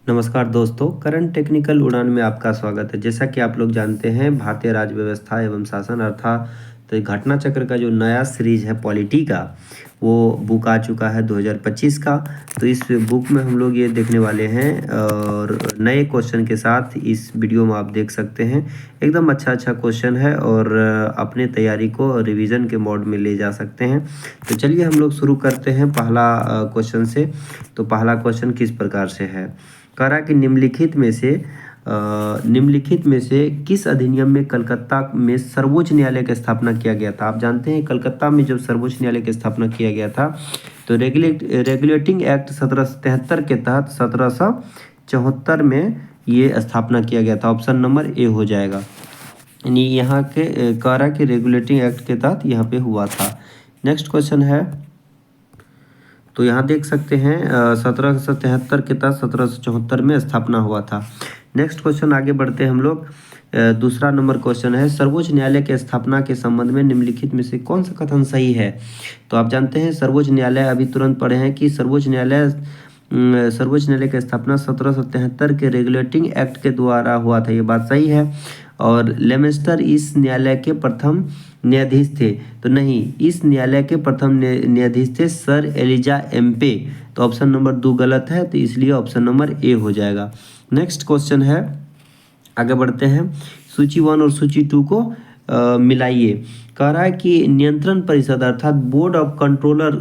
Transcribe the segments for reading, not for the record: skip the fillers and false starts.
नमस्कार दोस्तों, current technical उड़ान में आपका स्वागत है। जैसा कि आप लोग जानते हैं, भारतीय राज्य व्यवस्था एवं शासन अर्थात तो घटना चक्र का जो नया सीरीज है पॉलिटी का, वो बुक आ चुका है 2025 का। तो इस बुक में हम लोग ये देखने वाले हैं और नए क्वेश्चन के साथ इस वीडियो में आप देख सकते हैं। एकदम अच्छा क्वेश्चन है और अपने तैयारी को रिवीजन के मोड में ले जा सकते हैं। तो चलिए हम लोग शुरू करते हैं पहला क्वेश्चन से। तो पहला क्वेश्चन किस प्रकार से है, कह रहा कि निम्नलिखित में से किस अधिनियम में कलकत्ता में सर्वोच्च न्यायालय की स्थापना किया गया था। आप जानते हैं कलकत्ता में जब सर्वोच्च न्यायालय की स्थापना किया गया था तो रेगुलेटिंग एक्ट 1773 के तहत 1774 में ये स्थापना किया गया था। ऑप्शन नंबर ए हो जाएगा। यानी यहाँ के कह रहा कि रेगुलेटिंग एक्ट के तहत यहाँ पे हुआ था। नेक्स्ट क्वेश्चन है, तो यहाँ देख सकते हैं 1773 के तहत 1774 में स्थापना हुआ था। नेक्स्ट क्वेश्चन आगे बढ़ते हैं हम लोग। दूसरा नंबर क्वेश्चन है, सर्वोच्च न्यायालय के स्थापना के संबंध में निम्नलिखित में से कौन सा कथन सही है। तो आप जानते हैं सर्वोच्च न्यायालय, अभी तुरंत पढ़े हैं कि सर्वोच्च न्यायालय की स्थापना 1773 के रेगुलेटिंग एक्ट के द्वारा हुआ था। ये बात सही है। और लेमेस्टर इस न्यायालय के प्रथम न्यायाधीश थे, तो नहीं, इस न्यायालय के प्रथम न्यायाधीश थे सर एलिजा एम्पे। तो ऑप्शन नंबर 2 गलत है, तो इसलिए ऑप्शन नंबर ए हो जाएगा। नेक्स्ट क्वेश्चन है, आगे बढ़ते हैं। सूची 1 और सूची 2 को मिलाइए। कह रहा है कि नियंत्रण परिषद अर्थात बोर्ड ऑफ कंट्रोलर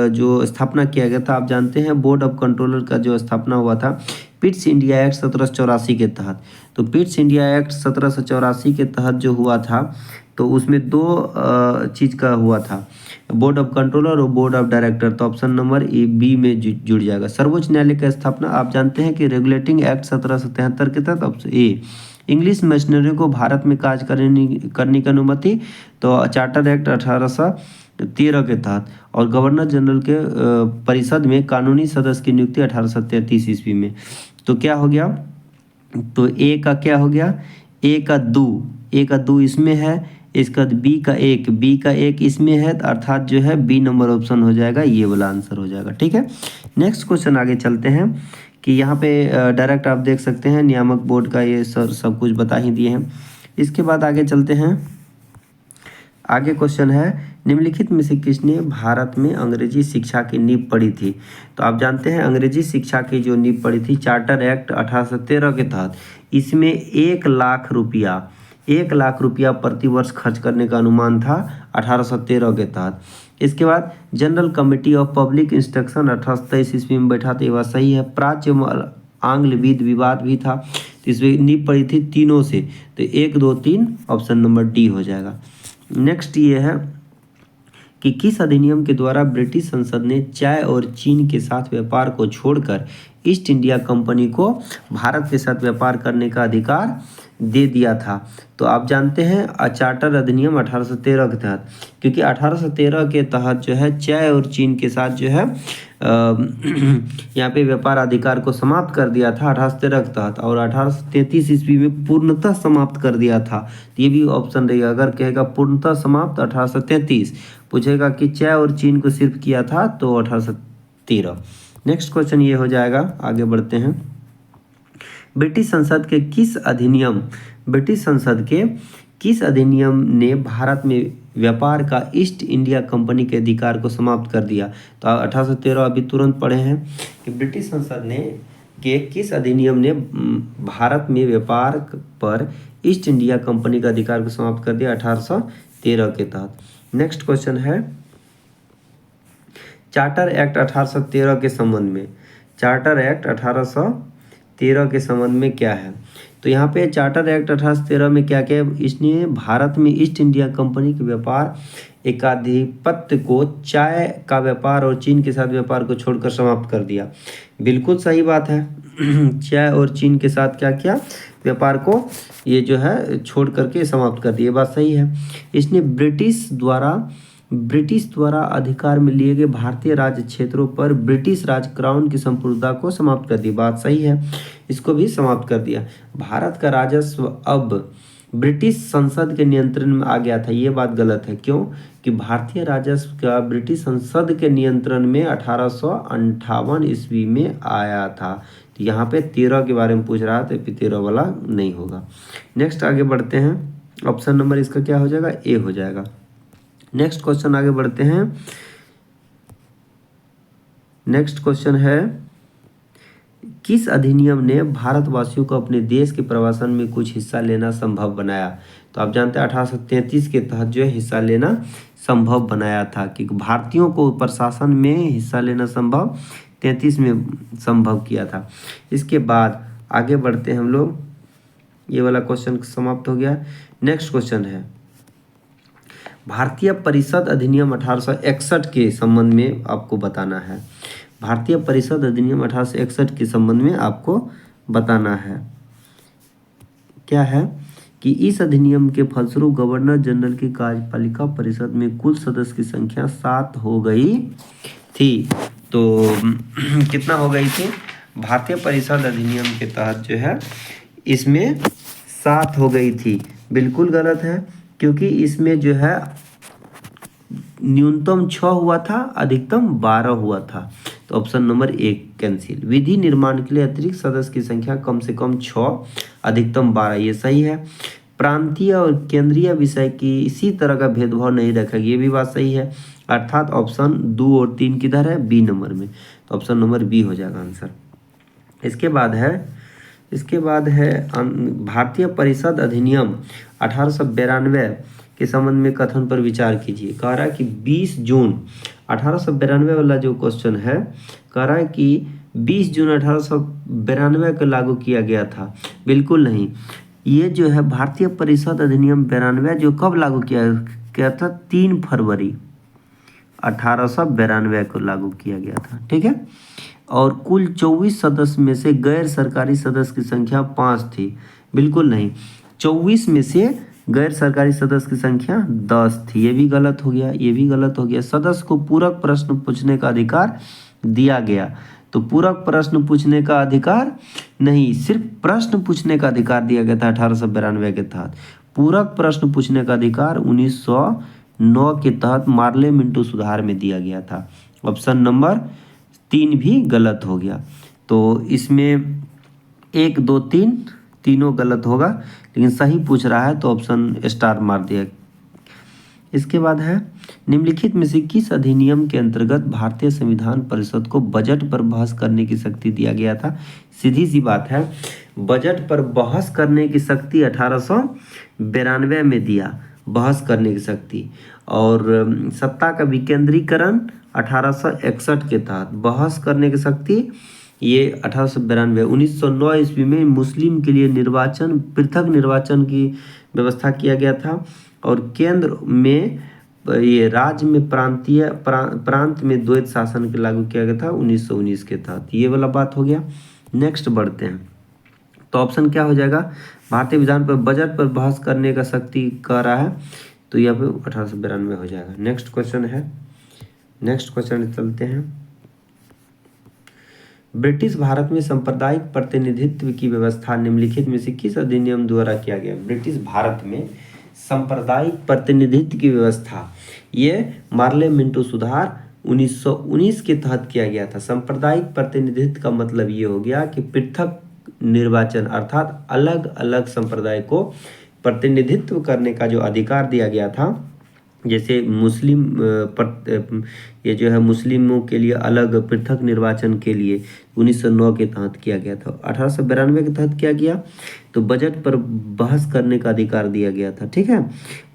जो स्थापना किया गया था। आप जानते हैं बोर्ड ऑफ कंट्रोलर का जो स्थापना हुआ था पिट्स इंडिया एक्ट 1784 के तहत। तो पिट्स इंडिया एक्ट 1784 के तहत जो हुआ था, तो उसमें 2 चीज़ का हुआ था, बोर्ड ऑफ कंट्रोलर और बोर्ड ऑफ डायरेक्टर। तो ऑप्शन नंबर ए बी में जुड़ जाएगा। सर्वोच्च न्यायालय की स्थापना आप जानते हैं कि रेगुलेटिंग एक्ट 1773 के तहत। Option A. इंग्लिश मिशनरी को भारत में कार्य करने की अनुमति, तो चार्टर एक्ट 1813 के तहत। और गवर्नर जनरल के परिषद में कानूनी सदस्य की नियुक्ति 1833 ईस्वी में। तो क्या हो गया, तो ए का क्या हो गया, ए का 2 इसमें है, इसका बी का 1 इसमें है, अर्थात जो है बी नंबर ऑप्शन हो जाएगा, ये वाला आंसर हो जाएगा। ठीक है। नेक्स्ट क्वेश्चन आगे चलते हैं कि यहाँ पे डायरेक्ट आप देख सकते हैं नियामक बोर्ड का ये सब कुछ बता ही दिए हैं। इसके बाद आगे चलते हैं। आगे क्वेश्चन है, निम्नलिखित में से किसने भारत में अंग्रेजी शिक्षा की नींव पड़ी थी। तो आप जानते हैं अंग्रेजी शिक्षा की जो नींव पड़ी थी चार्टर एक्ट 1813 के तहत। इसमें 1 लाख रुपया प्रति वर्ष खर्च करने का अनुमान था 1813 के तहत। इसके बाद general committee of public instruction 1823 ईस्वी में बैठा था। ये बात सही है। प्राच्य आंग्ल विवाद भी था, तो इसमें नींव पड़ी थी तीनों से। तो 1 2 3 ऑप्शन नंबर डी हो जाएगा। नेक्स्ट ये है कि किस अधिनियम के द्वारा ब्रिटिश संसद ने चाय और चीन के साथ व्यापार को छोड़कर ईस्ट इंडिया कंपनी को भारत के साथ व्यापार करने का अधिकार दे दिया था। तो आप जानते हैं चार्टर अधिनियम 1813 के तहत, क्योंकि 1813 के तहत जो है चाय और चीन के साथ जो है यहाँ पे व्यापार अधिकार को समाप्त कर दिया था 1813 के तहत, और 1833 ईस्वी में पूर्णतः समाप्त कर दिया था। तो ये भी ऑप्शन रहेगा। अगर कहेगा पूर्णतः समाप्त 1833, पूछेगा कि चाय और चीन को सिर्फ किया था, तो 1813। नेक्स्ट क्वेश्चन ये हो जाएगा। आगे बढ़ते हैं। ब्रिटिश संसद के किस अधिनियम ने भारत में व्यापार का ईस्ट इंडिया कंपनी के अधिकार को समाप्त कर दिया। तो 1813 अभी तुरंत पढ़े हैं कि ब्रिटिश संसद ने के किस अधिनियम ने भारत में व्यापार पर ईस्ट इंडिया कंपनी का अधिकार को समाप्त कर दिया 1813 के तहत। नेक्स्ट क्वेश्चन है, चार्टर एक्ट 1813 के संबंध में। चार्टर एक्ट 1813 के संबंध में क्या है, तो यहाँ पे चार्टर एक्ट 1813 में क्या क्या है, इसने भारत में ईस्ट इंडिया कंपनी के व्यापार एकाधिपत्य को चाय का व्यापार और चीन के साथ व्यापार को छोड़कर समाप्त कर दिया। बिल्कुल सही बात है। चाय और चीन के साथ क्या किया, व्यापार को ये जो है छोड़ करके समाप्त कर दिया। बात सही है। इसने ब्रिटिश द्वारा अधिकार में लिए गए भारतीय राज्य क्षेत्रों पर ब्रिटिश राज क्राउन की संप्रभुता को समाप्त कर दी। बात सही है, इसको भी समाप्त कर दिया। भारत का राजस्व अब ब्रिटिश संसद के नियंत्रण में आ गया था। ये बात गलत है। क्यों? कि भारतीय राजस्व का ब्रिटिश संसद के नियंत्रण में 1858 ईस्वी में आया था। तो यहाँ पे 13 के बारे में पूछ रहा है, तो 13 वाला नहीं होगा। नेक्स्ट आगे बढ़ते हैं। ऑप्शन नंबर इसका क्या हो जाएगा? ए हो जाएगा। नेक्स्ट क्वेश्चन आगे बढ़ते हैं। नेक्स्ट क्वेश्चन है, किस अधिनियम ने भारतवासियों को अपने देश के प्रवासन में कुछ हिस्सा लेना संभव बनाया? तो आप जानते हैं 1833 के तहत जो है हिस्सा लेना संभव बनाया था, कि भारतीयों को प्रशासन में हिस्सा लेना संभव 33 में संभव किया था। इसके बाद आगे बढ़ते हैं हम लोग। ये वाला क्वेश्चन समाप्त हो गया। नेक्स्ट क्वेश्चन है, भारतीय परिषद अधिनियम 1861 के संबंध में आपको बताना है। भारतीय परिषद अधिनियम 1861 के संबंध में आपको बताना है। क्या है कि इस अधिनियम के फलस्वरूप गवर्नर जनरल की कार्यपालिका परिषद में कुल सदस्य की संख्या 7 हो गई थी। तो कितना हो गई थी? भारतीय परिषद अधिनियम के तहत जो है इसमें 7 हो गई थी। बिल्कुल गलत है, क्योंकि इसमें जो है न्यूनतम 6 हुआ था, अधिकतम 12 हुआ था। तो ऑप्शन नंबर 1 कैंसिल। विधि निर्माण के लिए अतिरिक्त सदस्य की संख्या कम से कम 6, अधिकतम 12, ये सही है। प्रांतीय और केंद्रीय विषय की इसी तरह का भेदभाव नहीं रखा, ये भी बात सही है। अर्थात ऑप्शन 2 और 3 किधर है? बी नंबर में। तो ऑप्शन नंबर बी हो जाएगा आंसर। इसके बाद है भारतीय परिषद अधिनियम 1892 के संबंध में कथन पर विचार कीजिए। कह रहा है कि 20 जून 1892 वाला जो क्वेश्चन है, कह रहा है कि 20 जून 1892 को लागू किया गया था। बिल्कुल नहीं। ये जो है भारतीय परिषद अधिनियम 92 जो कब लागू किया गया था? 3 फरवरी 1892 को लागू किया गया था। ठीक है। और कुल 24 सदस्य में से गैर सरकारी सदस्य की संख्या 5 थी। बिल्कुल नहीं। 24 में से गैर सरकारी सदस्य की संख्या 10 थी। ये भी गलत हो गया, ये भी गलत हो गया। सदस्य को पूरक प्रश्न पूछने का अधिकार दिया गया, तो पूरक प्रश्न पूछने का अधिकार नहीं, सिर्फ प्रश्न पूछने का अधिकार दिया गया था 1892 के तहत। पूरक प्रश्न पूछने का अधिकार 1909 के तहत मार्ले मिंटो सुधार में दिया गया था। ऑप्शन नंबर 3 भी गलत हो गया। तो इसमें 1, 2, 3 तीनों गलत होगा, लेकिन सही पूछ रहा है तो ऑप्शन स्टार मार दिया। इसके बाद है, निम्नलिखित में से किस अधिनियम के अंतर्गत भारतीय संविधान परिषद को बजट पर बहस करने की शक्ति दिया गया था? सीधी सी बात है, बजट पर बहस करने की शक्ति 1892 में दिया, बहस करने की शक्ति। और सत्ता का विकेंद्रीकरण 1861 के तहत, बहस करने की शक्ति ये 1892। 1909 ईस्वी में मुस्लिम के लिए निर्वाचन, पृथक निर्वाचन की व्यवस्था किया गया था। और केंद्र में ये राज्य में प्रांत में द्वैत शासन के लागू किया गया था 1919 के तहत। ये वाला बात हो गया। नेक्स्ट बढ़ते हैं। तो ऑप्शन क्या हो जाएगा? भारतीय विधान पर बजट पर बहस करने का शक्ति कह रहा है, तो यहाँ पे 1892 हो जाएगा। नेक्स्ट क्वेश्चन है, नेक्स्ट क्वेश्चन चलते हैं। ब्रिटिश भारत में सांप्रदायिक प्रतिनिधित्व की व्यवस्था निम्नलिखित में से किस अधिनियम द्वारा किया गया? ब्रिटिश भारत में सांप्रदायिक प्रतिनिधित्व की व्यवस्था ये मार्ले मिंटो सुधार 1919 के तहत किया गया था। सांप्रदायिक प्रतिनिधित्व का मतलब ये हो गया कि पृथक निर्वाचन, अर्थात अलग अलग संप्रदाय को प्रतिनिधित्व करने का जो अधिकार दिया गया था। जैसे मुस्लिम ये जो है मुस्लिमों के लिए अलग पृथक निर्वाचन के लिए 1909 के तहत किया गया था। 1892 के तहत क्या किया? तो बजट पर बहस करने का अधिकार दिया गया था। ठीक है।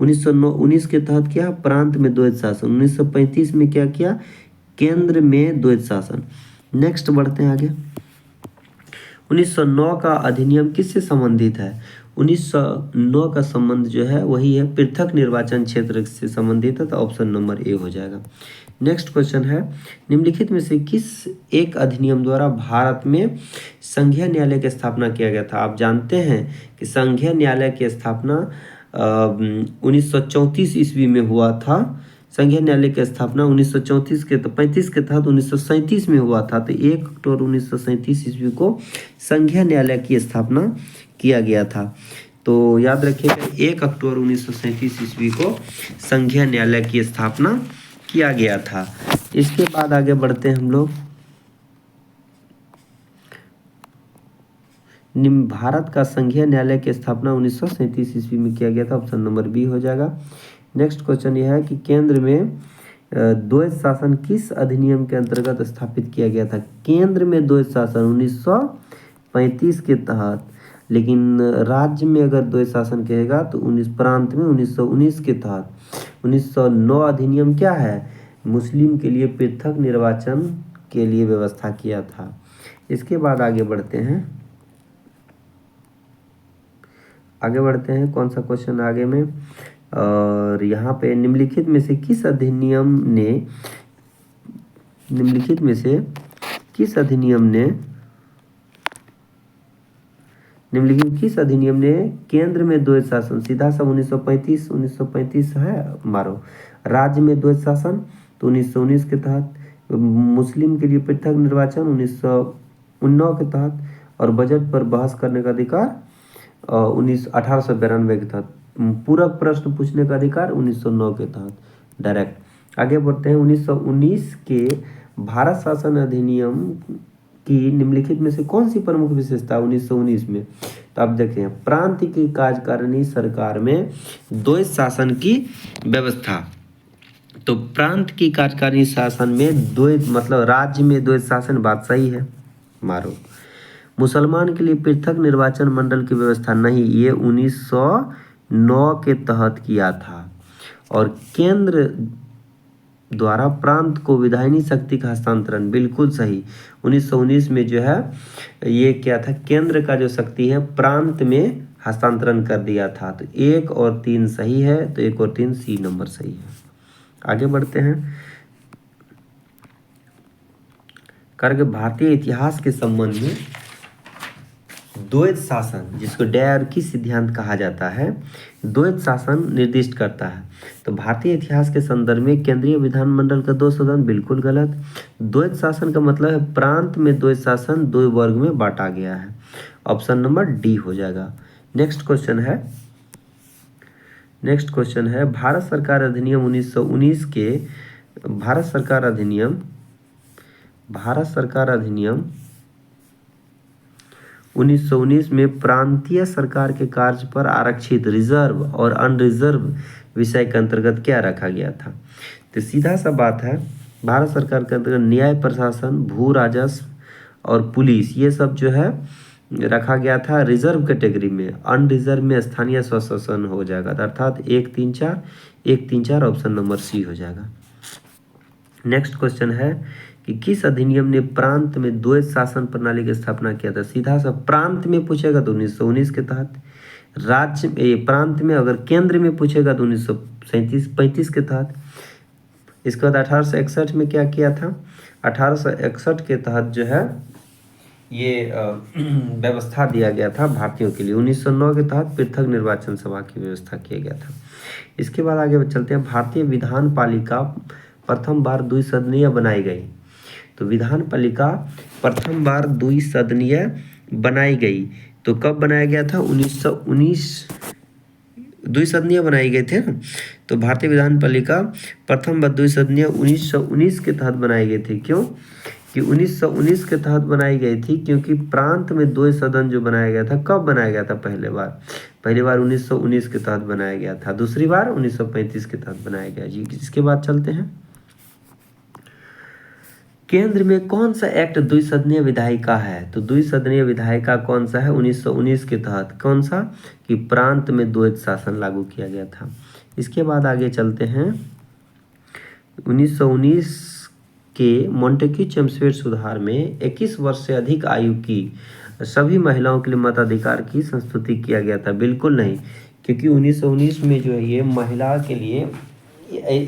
1919 के तहत क्या? प्रांत में द्वैत शासन। 1935 में क्या किया? केंद्र में द्वैत शासन। नेक्स्ट बढ़ते हैं आगे। 1909 का अधिनियम किससे संबंधित है? 1909 का संबंध जो है वही है पृथक निर्वाचन क्षेत्र से संबंधित है, तो ऑप्शन नंबर ए हो जाएगा। नेक्स्ट क्वेश्चन है, निम्नलिखित में से किस एक अधिनियम द्वारा भारत में संघीय न्यायालय की स्थापना किया गया था? आप जानते हैं कि संघीय न्यायालय की स्थापना 1934 ईस्वी में हुआ था। संघीय न्यायालय की स्थापना 1934 के 35 के तहत 1937 में हुआ था। तो 1 अक्टूबर 1937 ईस्वी को संघीय न्यायालय की स्थापना किया गया था। तो याद रखिएगा 1 अक्टूबर 1937 ईस्वी को संघीय न्यायालय की स्थापना किया गया था। इसके बाद आगे बढ़ते हैं हम लोग। भारत का संघीय न्यायालय की स्थापना 1937 ईस्वी में किया गया था। ऑप्शन नंबर बी हो जाएगा। नेक्स्ट क्वेश्चन यह है कि केंद्र में द्वैध शासन किस अधिनियम के अंतर्गत स्थापित किया गया था? केंद्र में द्वैध शासन 1935 के तहत, लेकिन राज्य में अगर द्वैध शासन कहेगा तो प्रांत में 1919 के तहत। 1909 अधिनियम क्या है? मुस्लिम के लिए पृथक निर्वाचन के लिए व्यवस्था किया था। इसके बाद आगे बढ़ते हैं। कौन सा क्वेश्चन आगे में, और यहाँ पे निम्नलिखित में से किस अधिनियम ने केंद्र में द्वैध शासन, सीधा सा 1935 है मारो। राज्य में द्वैध शासन तो 1919 के तहत, मुस्लिम के लिए पृथक निर्वाचन 1919 के तहत, और बजट पर बहस करने का अधिकार 1892 के तहत, पूरक प्रश्न पूछने का अधिकार 1909 के तहत डायरेक्ट। आगे बढ़ते हैं। 1919 के भारत शासन अधिनियम की निम्नलिखित में से कौन सी प्रमुख विशेषता 1919 में? तो आप देखें, प्रांत की कार्यकारिणी सरकार में द्वैध शासन की व्यवस्था। तो प्रांत की कार्यकारिणी शासन में द्वैध मतलब राज्य में द्वैध शासन, बात सही है मारो। मुसलमान के लिए पृथक निर्वाचन मंडल की व्यवस्था नहीं, ये 1909 के तहत किया था। और केंद्र द्वारा प्रांत को विधायिनी शक्ति का हस्तांतरण, बिल्कुल सही। 1919 में जो है ये क्या था, केंद्र का जो शक्ति है प्रांत में हस्तांतरण कर दिया था। तो 1 और 3 सही है, तो 1 और 3 सी नंबर सही है। आगे बढ़ते हैं। करके भारतीय इतिहास के संबंध में द्वैध शासन, जिसको डायरकी सिद्धांत कहा जाता है, द्वैध शासन निर्दिष्ट करता है। तो भारतीय इतिहास के संदर्भ में केंद्रीय विधानमंडल का 2 सदन, बिल्कुल गलत। द्वैध शासन का मतलब है प्रांत में द्वैध शासन 2 वर्ग में बांटा गया है। ऑप्शन नंबर डी हो जाएगा। नेक्स्ट क्वेश्चन है भारत सरकार अधिनियम 1919 के भारत सरकार अधिनियम 1919 में प्रांतीय सरकार के कार्य पर आरक्षित रिजर्व और अनरिजर्व विषय के अंतर्गत क्या रखा गया था? तो सीधा सा बात है, भारत सरकार के अंतर्गत न्याय प्रशासन, भू राजस्व और पुलिस, ये सब जो है रखा गया था रिजर्व कैटेगरी में। अनरिजर्व में स्थानीय स्वशासन हो जाएगा, अर्थात 1 3 4 ऑप्शन नंबर सी हो जाएगा। नेक्स्ट क्वेश्चन है कि किस अधिनियम ने प्रांत में द्वैध शासन प्रणाली की स्थापना किया था? सीधा सा प्रांत में पूछेगा तो 1919 के तहत, राज्य प्रांत में अगर केंद्र में पूछेगा तो 1935 के तहत। इसके बाद 1861 में क्या किया था? 1861 के तहत जो है ये व्यवस्था दिया गया था भारतीयों के लिए। 1909 के तहत पृथक निर्वाचन सभा की व्यवस्था किया गया था। इसके बाद आगे चलते हैं। भारतीय विधान पालिका प्रथम बार द्विसदनीय बनाई गई। तो विधान पालिका प्रथम बार द्विसदनीय बनाई गई, तो कब बनाया गया था? 1919 द्विसदनीय बनाई गए थे ना। तो भारतीय विधान पालिका प्रथम बार द्विसदनीय 1919 के तहत बनाई गई थी। क्यों कि 1919 के तहत बनाई गई थी? क्योंकि प्रांत में द्वैध सदन जो बनाया गया था, कब बनाया गया था? पहली बार 1919 के तहत बनाया गया था, दूसरी बार 1935 के तहत बनाया गया जी। इसके बाद चलते हैं। केंद्र में कौन सा एक्ट द्विसदनीय विधायिका है? तो द्विसदनीय विधायिका कौन सा है? 1919 के तहत कौन सा कि प्रांत में द्वैध शासन लागू किया गया था। इसके बाद आगे चलते हैं। 1919 के मोंटेक्यू चेम्स्फोर्ड सुधार में 21 वर्ष से अधिक आयु की सभी महिलाओं के लिए मताधिकार की संस्तुति किया गया था। बिल्कुल नहीं, क्योंकि 1919 में जो है ये महिला के लिए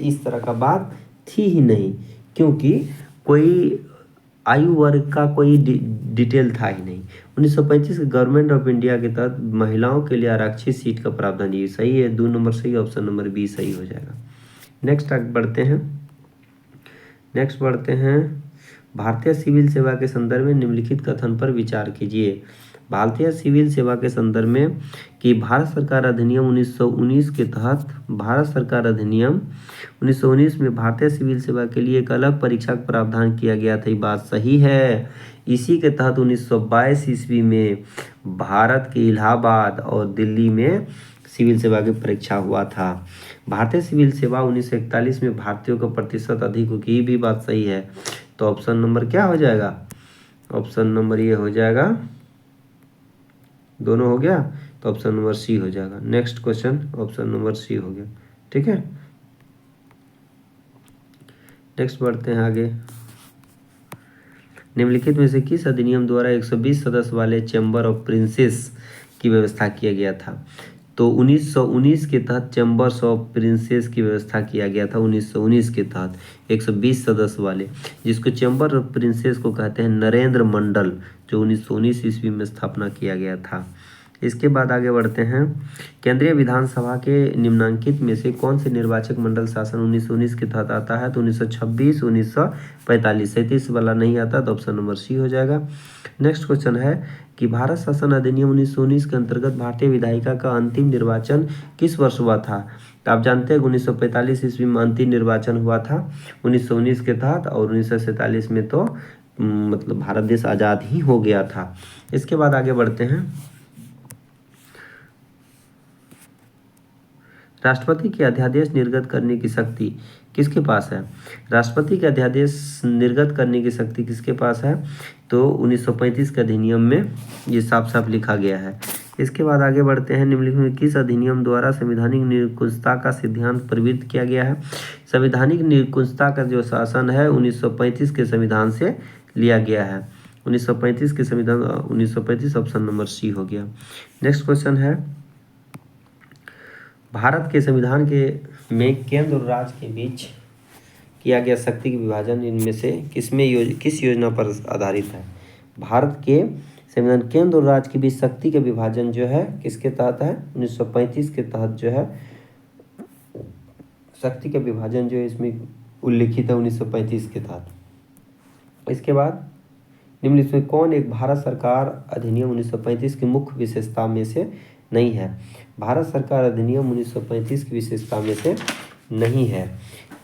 इस तरह का बात थी ही नहीं, क्योंकि कोई आयु वर्ग का कोई डिटेल था ही नहीं। 1935 के गवर्नमेंट ऑफ इंडिया के तहत महिलाओं के लिए आरक्षित सीट का प्रावधान, ये सही है, 2 नंबर सही, ऑप्शन नंबर बी सही हो जाएगा। नेक्स्ट आगे बढ़ते हैं। भारतीय सिविल सेवा के संदर्भ में निम्नलिखित कथन पर विचार कीजिए। भारतीय सिविल सेवा के संदर्भ में कि भारत सरकार अधिनियम 1919 के तहत भारत सरकार अधिनियम 1919 में भारतीय सिविल सेवा के लिए एक अलग परीक्षा का प्रावधान किया गया था। ये बात सही है। इसी के तहत 1922 ईस्वी में भारत के इलाहाबाद और दिल्ली में सिविल सेवा की परीक्षा हुआ था। भारतीय सिविल सेवा 1941 में भारतीयों का प्रतिशत अधिक होगी, ये भी बात सही है। तो ऑप्शन नंबर क्या हो जाएगा? ऑप्शन नंबर ये हो जाएगा, दोनों हो गया, तो ऑप्शन नंबर सी हो जाएगा। Next question option number C हो गया। ठीक है, नेक्स्ट बढ़ते हैं आगे। निम्नलिखित में से किस अधिनियम द्वारा 120 सदस्य वाले चैम्बर ऑफ प्रिंसेस की व्यवस्था किया गया था? तो 1919 के तहत चैम्बर्स ऑफ प्रिंसेस की व्यवस्था किया गया था। 1919 के तहत 120 सदस्य वाले, जिसको चैम्बर ऑफ प्रिंसेस को कहते हैं नरेंद्र मंडल, जो 1919 ईस्वी में स्थापना किया गया था। इसके बाद आगे बढ़ते हैं। केंद्रीय विधानसभा के निम्नांकित में से कौन से निर्वाचक मंडल शासन 1919 के तहत आता है? तो 1926, 1945, 37 वाला नहीं आता, तो ऑप्शन नंबर सी हो जाएगा। नेक्स्ट क्वेश्चन है कि भारत शासन अधिनियम 1919 के अंतर्गत भारतीय विधायिका का अंतिम निर्वाचन किस वर्ष हुआ था? तो आप जानते हैं 1945 ईस्वी में अंतिम निर्वाचन हुआ था 1919 के तहत, और 1947 में तो मतलब भारत देश आज़ाद ही हो गया था। इसके बाद आगे बढ़ते हैं। राष्ट्रपति के अध्यादेश निर्गत करने की शक्ति किसके पास है? राष्ट्रपति के अध्यादेश निर्गत करने की शक्ति किसके पास है? तो 1935 के अधिनियम में ये साफ साफ लिखा गया है। इसके बाद आगे बढ़ते हैं। निम्नलिखित में किस अधिनियम द्वारा संवैधानिक निरंकुशता का सिद्धांत प्रवृत्त किया गया है? संवैधानिक निरंकुशता का जो शासन है 1935 के संविधान से लिया गया है। 1935 के संविधान 1935 ऑप्शन नंबर सी हो गया। नेक्स्ट क्वेश्चन है, भारत के संविधान के में केंद्र और राज्य के बीच किया गया शक्ति के विभाजन इनमें से किस योजना पर आधारित है? भारत के संविधान केंद्र और राज्य के बीच शक्ति का विभाजन जो है किसके तहत है? 1935 के तहत जो है शक्ति का विभाजन जो है इसमें उल्लिखित है 1935 के तहत। इसके बाद निम्नलिखित में कौन एक भारत सरकार अधिनियम 1935 की मुख्य विशेषता में से नहीं है? भारत सरकार अधिनियम 1935 की विशेषता में से नहीं है।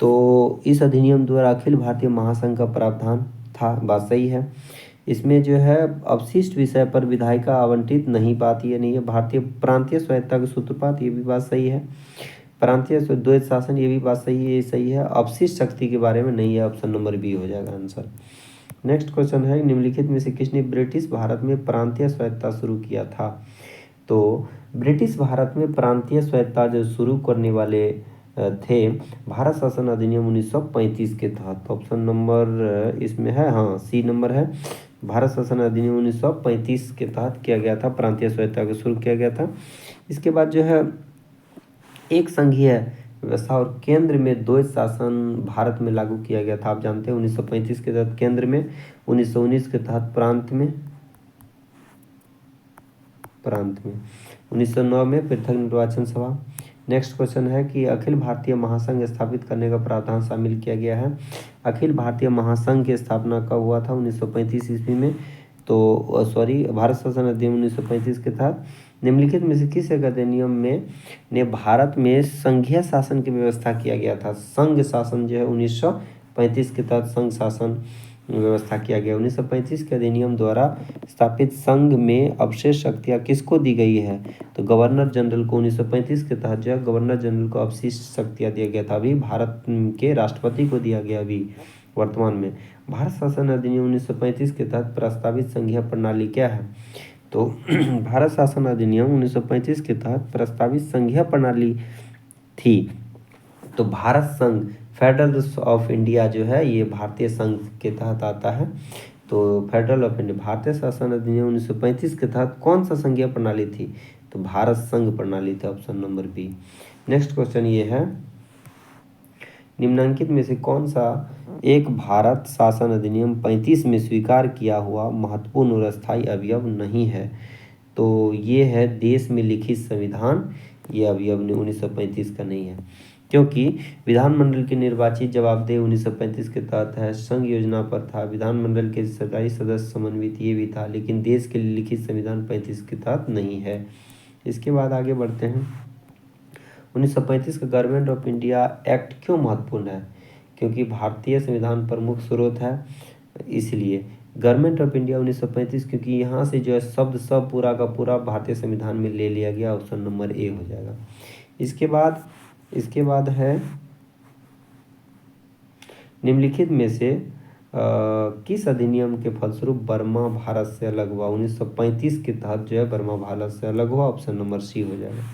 तो इस अधिनियम द्वारा अखिल भारतीय महासंघ का प्रावधान था, बात सही है। इसमें जो है अवशिष्ट विषय पर विधायिका आवंटित नहीं पाती है, नहीं है। भारतीय प्रांतीय स्वायत्तता के सूत्रपात, ये भी बात सही है। प्रांतीय द्वैत शासन, ये भी बात सही है, ये सही है। अवशिष्ट शक्ति के बारे में नहीं है, ऑप्शन नंबर बी हो जाएगा आंसर। नेक्स्ट क्वेश्चन है, निम्नलिखित में से किसने ब्रिटिश भारत में प्रांतीय स्वायत्तता शुरू किया था? तो ब्रिटिश भारत में प्रांतीय स्वायत्तता जो शुरू करने वाले थे भारत शासन अधिनियम 1935 के तहत। ऑप्शन नंबर इसमें है, हाँ सी नंबर है। भारत शासन अधिनियम 1935 के तहत किया गया था, प्रांतीय स्वायत्तता को शुरू किया गया था। इसके बाद जो है एक संघीय व्यवस्था और केंद्र में द्वैत शासन भारत में लागू किया गया था। आप जानते हैं 1935 के तहत केंद्र में, 1919 के तहत प्रांत में 1909 में पृथक निर्वाचन सभा। नेक्स्ट क्वेश्चन है कि अखिल भारतीय महासंघ स्थापित करने का प्रावधान शामिल किया गया है। अखिल भारतीय महासंघ की स्थापना कब हुआ था? 1935 ईस्वी में। तो भारत शासन अधिनियम 1935 के तहत निम्नलिखित में से किस एक अधिनियम में ने भारत में संघीय शासन की व्यवस्था किया गया था? संघ शासन जो है 1935 के तहत संघ शासन व्यवस्था किया गया। 1935 के अधिनियम द्वारा स्थापित संघ में अवशेष शक्तियाँ किसको दी गई है? तो गवर्नर जनरल को 1935 के तहत जो है गवर्नर जनरल को अवशिष्ट शक्तियाँ दिया गया था। अभी भारत के राष्ट्रपति को दिया गया अभी वर्तमान में। भारत शासन अधिनियम 1935 के तहत प्रस्तावित संघीय प्रणाली क्या है? तो भारत शासन अधिनियम 1935 के तहत प्रस्तावित संघीय प्रणाली थी तो भारत संघ, फेडरल ऑफ इंडिया जो है ये भारतीय संघ के तहत आता है। तो फेडरल ऑफ इंडिया भारतीय शासन अधिनियम 1935 के तहत कौन सा संघीय प्रणाली थी? तो भारत संघ प्रणाली थी, option number B. Next question ये है, निम्नांकित में से कौन सा एक भारत शासन अधिनियम 35 में स्वीकार किया हुआ महत्वपूर्ण और अस्थायी अवयव नहीं है? तो ये है देश में लिखित संविधान, ये अवयव 1935 का नहीं है। क्योंकि विधानमंडल की निर्वाचित जवाबदेह 1935 के तहत है, संघ योजना पर था, विधानमंडल के सरकारी सदस्य समन्वित ये भी था, लेकिन देश के लिए लिखित संविधान 35 के तहत नहीं है। इसके बाद आगे बढ़ते हैं। 1935 का गवर्नमेंट ऑफ इंडिया एक्ट क्यों महत्वपूर्ण है? क्योंकि भारतीय संविधान प्रमुख स्रोत है, इसलिए गवर्नमेंट ऑफ इंडिया 1935, क्योंकि यहाँ से जो है शब्द सब पूरा का पूरा भारतीय संविधान में ले लिया गया। ऑप्शन नंबर ए हो जाएगा। इसके बाद है निम्नलिखित में से किस अधिनियम के फलस्वरूप बर्मा भारत से अलग हुआ? 1935 के तहत जो है बर्मा भारत से अलग हुआ। ऑप्शन नंबर सी हो जाएगा।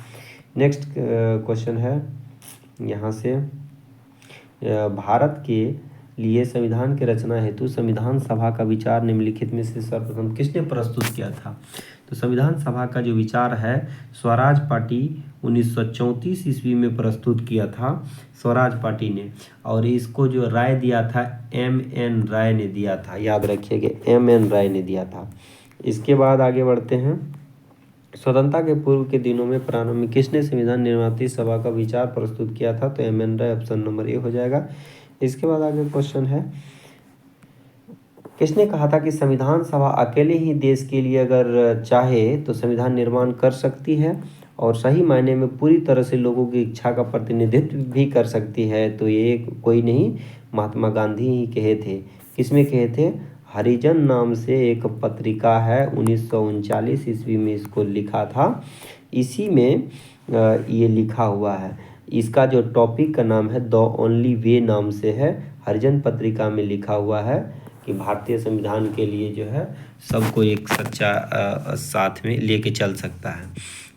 नेक्स्ट क्वेश्चन है यहाँ से, भारत के लिए संविधान के रचना हेतु संविधान सभा का विचार निम्नलिखित में से सर्वप्रथम किसने प्रस्तुत किया था? तो संविधान सभा का जो विचार है स्वराज पार्टी 1934 ईस्वी में प्रस्तुत किया था, स्वराज पार्टी ने। और इसको जो राय दिया था M.N. राय ने दिया था, याद रखिएगा M.N. राय ने दिया था। इसके बाद आगे बढ़ते हैं। स्वतंत्रता के पूर्व के दिनों में प्रारंभ में किसने संविधान निर्मात्री सभा का विचार प्रस्तुत किया था? तो M.N. राय। ऑप्शन नंबर ए हो जाएगा। इसके बाद आगे क्वेश्चन है, किसने कहा था कि संविधान सभा अकेले ही देश के लिए अगर चाहे तो संविधान निर्माण कर सकती है और सही मायने में पूरी तरह से लोगों की इच्छा का प्रतिनिधित्व भी कर सकती है? तो ये कोई नहीं, महात्मा गांधी ही कहे थे। किसमें कहे थे? हरिजन नाम से एक पत्रिका है, 1939 ईस्वी में इसको लिखा था। इसी में ये लिखा हुआ है। इसका जो टॉपिक का नाम है द ओनली वे नाम से है। हरिजन पत्रिका में लिखा हुआ है कि भारतीय संविधान के लिए जो है सबको एक सच्चा साथ में लेके चल सकता है।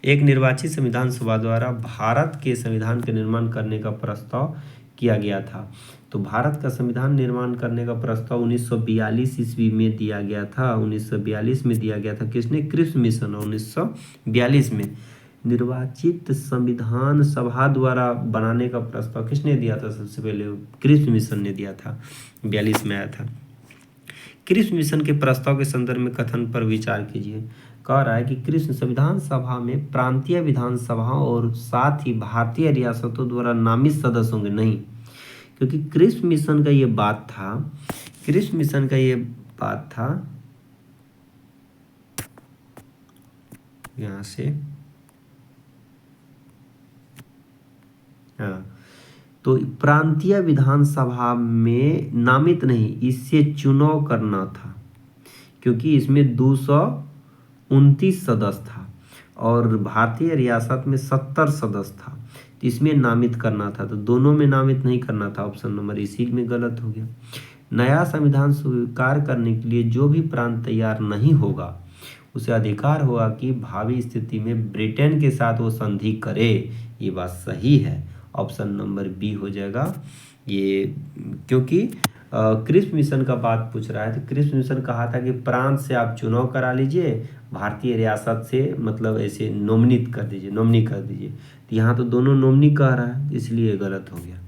एक निर्वाचित संविधान सभा द्वारा भारत के संविधान के निर्माण करने का प्रस्ताव किया गया था। तो भारत का संविधान निर्माण करने का प्रस्ताव 1942 ईस्वी में दिया गया था। 1942 में दिया गया था। किसने? Cripps mission. 1942 में निर्वाचित संविधान सभा द्वारा बनाने का प्रस्ताव किसने दिया था? सबसे पहले क्रिप्स मिशन ने दिया था, 42 में आया था। क्रिप्स मिशन के प्रस्ताव के संदर्भ में कथन पर विचार कीजिए। कह रहा है कि क्रिप्स संविधान सभा में प्रांतीय विधानसभा और साथ ही भारतीय रियासतों द्वारा नामित सदस्य होंगे नहीं, क्योंकि क्रिप्स मिशन का ये बात था, क्रिप्स मिशन का ये बात था यहाँ से, हाँ, तो प्रांतीय विधानसभा में नामित नहीं, इससे चुनाव करना था, क्योंकि इसमें 229 सदस्य था और भारतीय रियासत में 70 सदस्य था, तो इसमें नामित करना था। तो दोनों में नामित नहीं करना था। ऑप्शन नंबर इसी में गलत हो गया। नया संविधान स्वीकार करने के लिए जो भी प्रांत तैयार नहीं होगा उसे अधिकार होगा कि भावी स्थिति में ब्रिटेन के साथ वो संधि करे। ये बात सही है। ऑप्शन नंबर बी हो जाएगा ये, क्योंकि क्रिप्स मिशन का बात पूछ रहा है। तो क्रिप्स मिशन कहा था कि प्रांत से आप चुनाव करा लीजिए, भारतीय रियासत से मतलब ऐसे नॉमिनी कर दीजिए। तो यहाँ तो दोनों नॉमिनी कह रहा है, इसलिए गलत हो गया।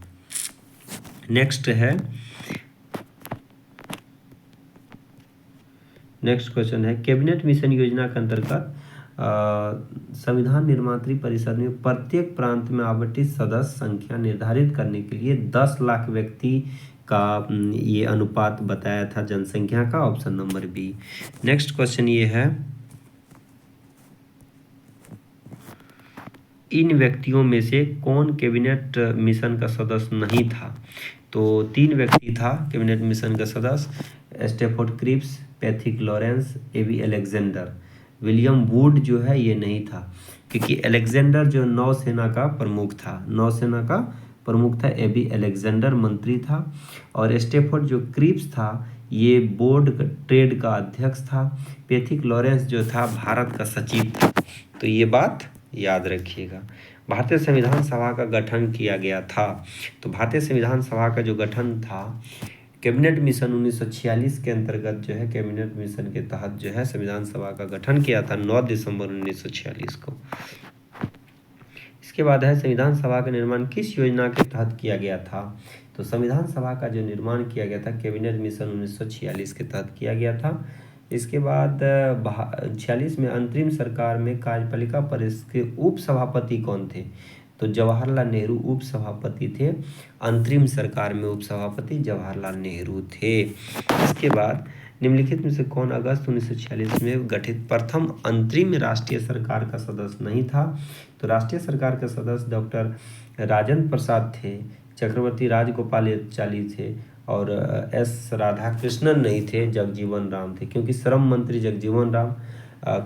नेक्स्ट क्वेश्चन है, कैबिनेट मिशन योजना के अंतर्गत संविधान निर्मात्री परिषद में प्रत्येक प्रांत में आवंटित सदस्य संख्या निर्धारित करने के लिए 10 लाख व्यक्ति का ये अनुपात बताया था जनसंख्या का। Option number B. Next question ये है, इन व्यक्तियों में से कौन कैबिनेट मिशन का सदस्य नहीं था? तो 3 व्यक्ति था कैबिनेट मिशन का सदस्य, Stafford Cripps, Pethick Lawrence, AB Alexander. William Wood जो है ये नहीं था, क्योंकि अलेक्जेंडर जो नौसेना का प्रमुख था, एबी अलेक्जेंडर मंत्री था, और स्टैफोर्ड जो क्रिप्स था ये बोर्ड ट्रेड का अध्यक्ष था, पैथिक लॉरेंस जो था भारत का सचिव था। तो ये बात याद रखिएगा। भारतीय संविधान सभा का गठन किया गया था। तो भारतीय संविधान सभा का जो गठन था कैबिनेट मिशन 1946 के अंतर्गत जो है, कैबिनेट मिशन के तहत जो है संविधान सभा का गठन किया था 9 दिसंबर 1946 को। इसके बाद है, संविधान सभा का निर्माण किस योजना के तहत किया गया था? तो संविधान सभा का जो निर्माण किया गया था कैबिनेट मिशन 1946 के तहत किया गया था। इसके बाद 46 में अंतरिम सरकार में कार्यपालिका परिषद के उप सभापति कौन थे? तो जवाहरलाल नेहरू उपसभापति थे, अंतरिम सरकार में उपसभापति जवाहरलाल नेहरू थे। इसके बाद निम्नलिखित में से कौन अगस्त 1946 में गठित प्रथम अंतरिम राष्ट्रीय सरकार का सदस्य नहीं था? तो राष्ट्रीय सरकार के सदस्य डॉक्टर राजेंद्र प्रसाद थे, चक्रवर्ती राजगोपालाचारी थे और एस राधाकृष्णन नहीं थे, जगजीवन राम थे। क्योंकि श्रम मंत्री जगजीवन राम,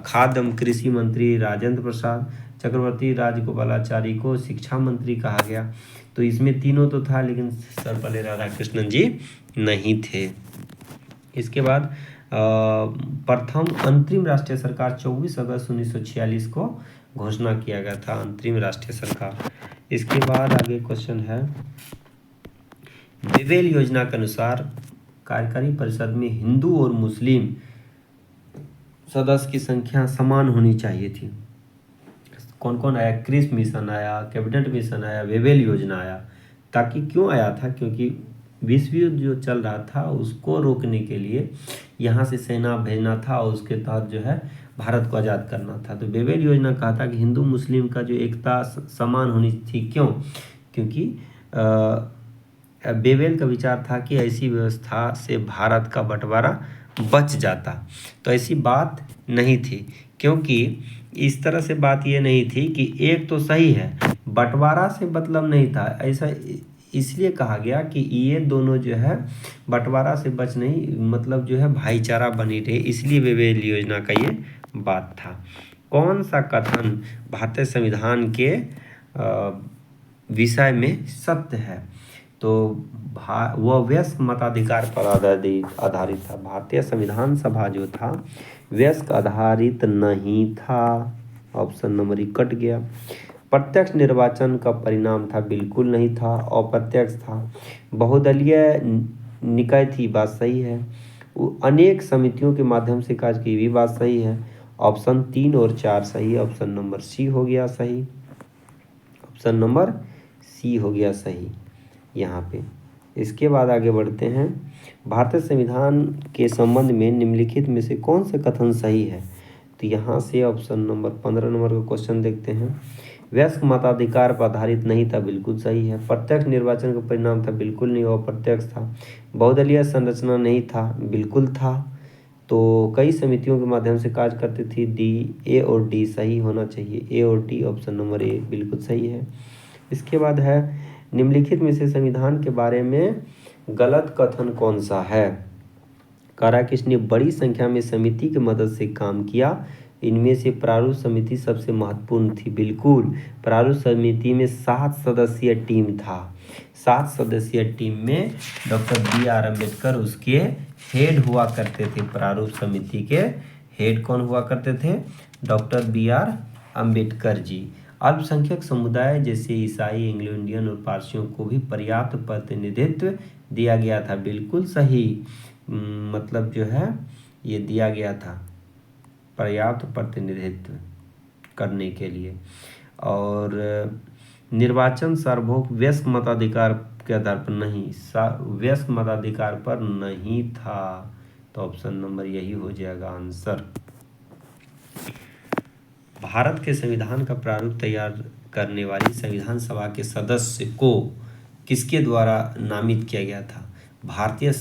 खाद्य एवं कृषि मंत्री राजेंद्र प्रसाद, चक्रवर्ती राजगोपालाचारी को शिक्षा मंत्री कहा गया। तो इसमें तीनों तो था, लेकिन सर्वपल्ली राधाकृष्णन जी नहीं थे। इसके बाद प्रथम अंतरिम राष्ट्रीय सरकार 24 अगस्त 1946 को घोषणा किया गया था, अंतरिम राष्ट्रीय सरकार। इसके बाद आगे क्वेश्चन है, वेवेल योजना के अनुसार कार्यकारी परिषद में हिंदू और मुस्लिम सदस्य की संख्या समान होनी चाहिए थी। कौन कौन आया? क्रिस मिशन आया, कैबिनेट मिशन आया, वेवेल योजना आया। ताकि क्यों आया था? क्योंकि विश्व युद्ध जो चल रहा था उसको रोकने के लिए यहाँ से सेना भेजना था और उसके तहत जो है भारत को आज़ाद करना था। तो वेवेल योजना कहा था कि हिंदू मुस्लिम का जो एकता समान होनी थी। क्यों? क्योंकि वेवेल का विचार था कि ऐसी व्यवस्था से भारत का बंटवारा बच जाता। तो ऐसी बात नहीं थी, क्योंकि इस तरह से बात ये नहीं थी कि एक तो सही है, बंटवारा से मतलब नहीं था। ऐसा इसलिए कहा गया कि ये दोनों जो है बंटवारा से बच नहीं, मतलब जो है भाईचारा बनी रहे, इसलिए वेवेल योजना का ये बात था। कौन सा कथन भारतीय संविधान के विषय में सत्य है? तो वह वयस्क मताधिकार पर आधारित था। भारतीय संविधान सभा जो था वयस्क आधारित नहीं था। ऑप्शन नंबर ई कट गया। प्रत्यक्ष निर्वाचन का परिणाम था? बिल्कुल नहीं था, अप्रत्यक्ष था। बहुदलीय निकाय थी? बात सही है। अनेक समितियों के माध्यम से कार्य की भी बात सही है। ऑप्शन 3 और 4 सही है। ऑप्शन नंबर सी हो गया सही। ऑप्शन नंबर सी हो गया सही यहाँ पे। इसके बाद आगे बढ़ते हैं, भारतीय संविधान के संबंध में निम्नलिखित में से कौन सा कथन सही है? तो यहाँ से ऑप्शन नंबर 15 नंबर का क्वेश्चन देखते हैं। वयस्क मताधिकार पर आधारित नहीं था? बिल्कुल सही है। प्रत्यक्ष निर्वाचन का परिणाम था? बिल्कुल नहीं, अप्रत्यक्ष था। बहुदलीय संरचना नहीं था? बिल्कुल था। तो कई समितियों के माध्यम से कार्य करती थी? डी, ए और डी सही होना चाहिए। ए और डी, ऑप्शन नंबर ए बिल्कुल सही है। इसके बाद है, निम्नलिखित में से संविधान के बारे में गलत कथन कौन सा है? कह रहा है कि इसने बड़ी संख्या में समिति की मदद से काम किया, इनमें से प्रारूप समिति सबसे महत्वपूर्ण थी। बिल्कुल, प्रारूप समिति में 7 सदस्यीय टीम था। 7 सदस्यीय टीम में डॉक्टर BR अम्बेडकर उसके हेड हुआ करते थे। प्रारूप समिति के हेड कौन हुआ करते थे? Doctor BR Ambedkar ji. अल्पसंख्यक समुदाय जैसे ईसाई, एंग्लो इंडियन और पारसियों को भी पर्याप्त प्रतिनिधित्व दिया गया था। बिल्कुल सही, मतलब जो है ये दिया गया था पर्याप्त प्रतिनिधित्व करने के लिए। और निर्वाचन सार्वभौम वयस्क मताधिकार के आधार पर नहीं, वयस्क मताधिकार पर नहीं था। तो ऑप्शन नंबर यही हो जाएगा आंसर। भारत के संविधान का प्रारूप तैयार करने वाली संविधान सभा के सदस्य को किसके द्वारा नामित किया गया था? भारतीय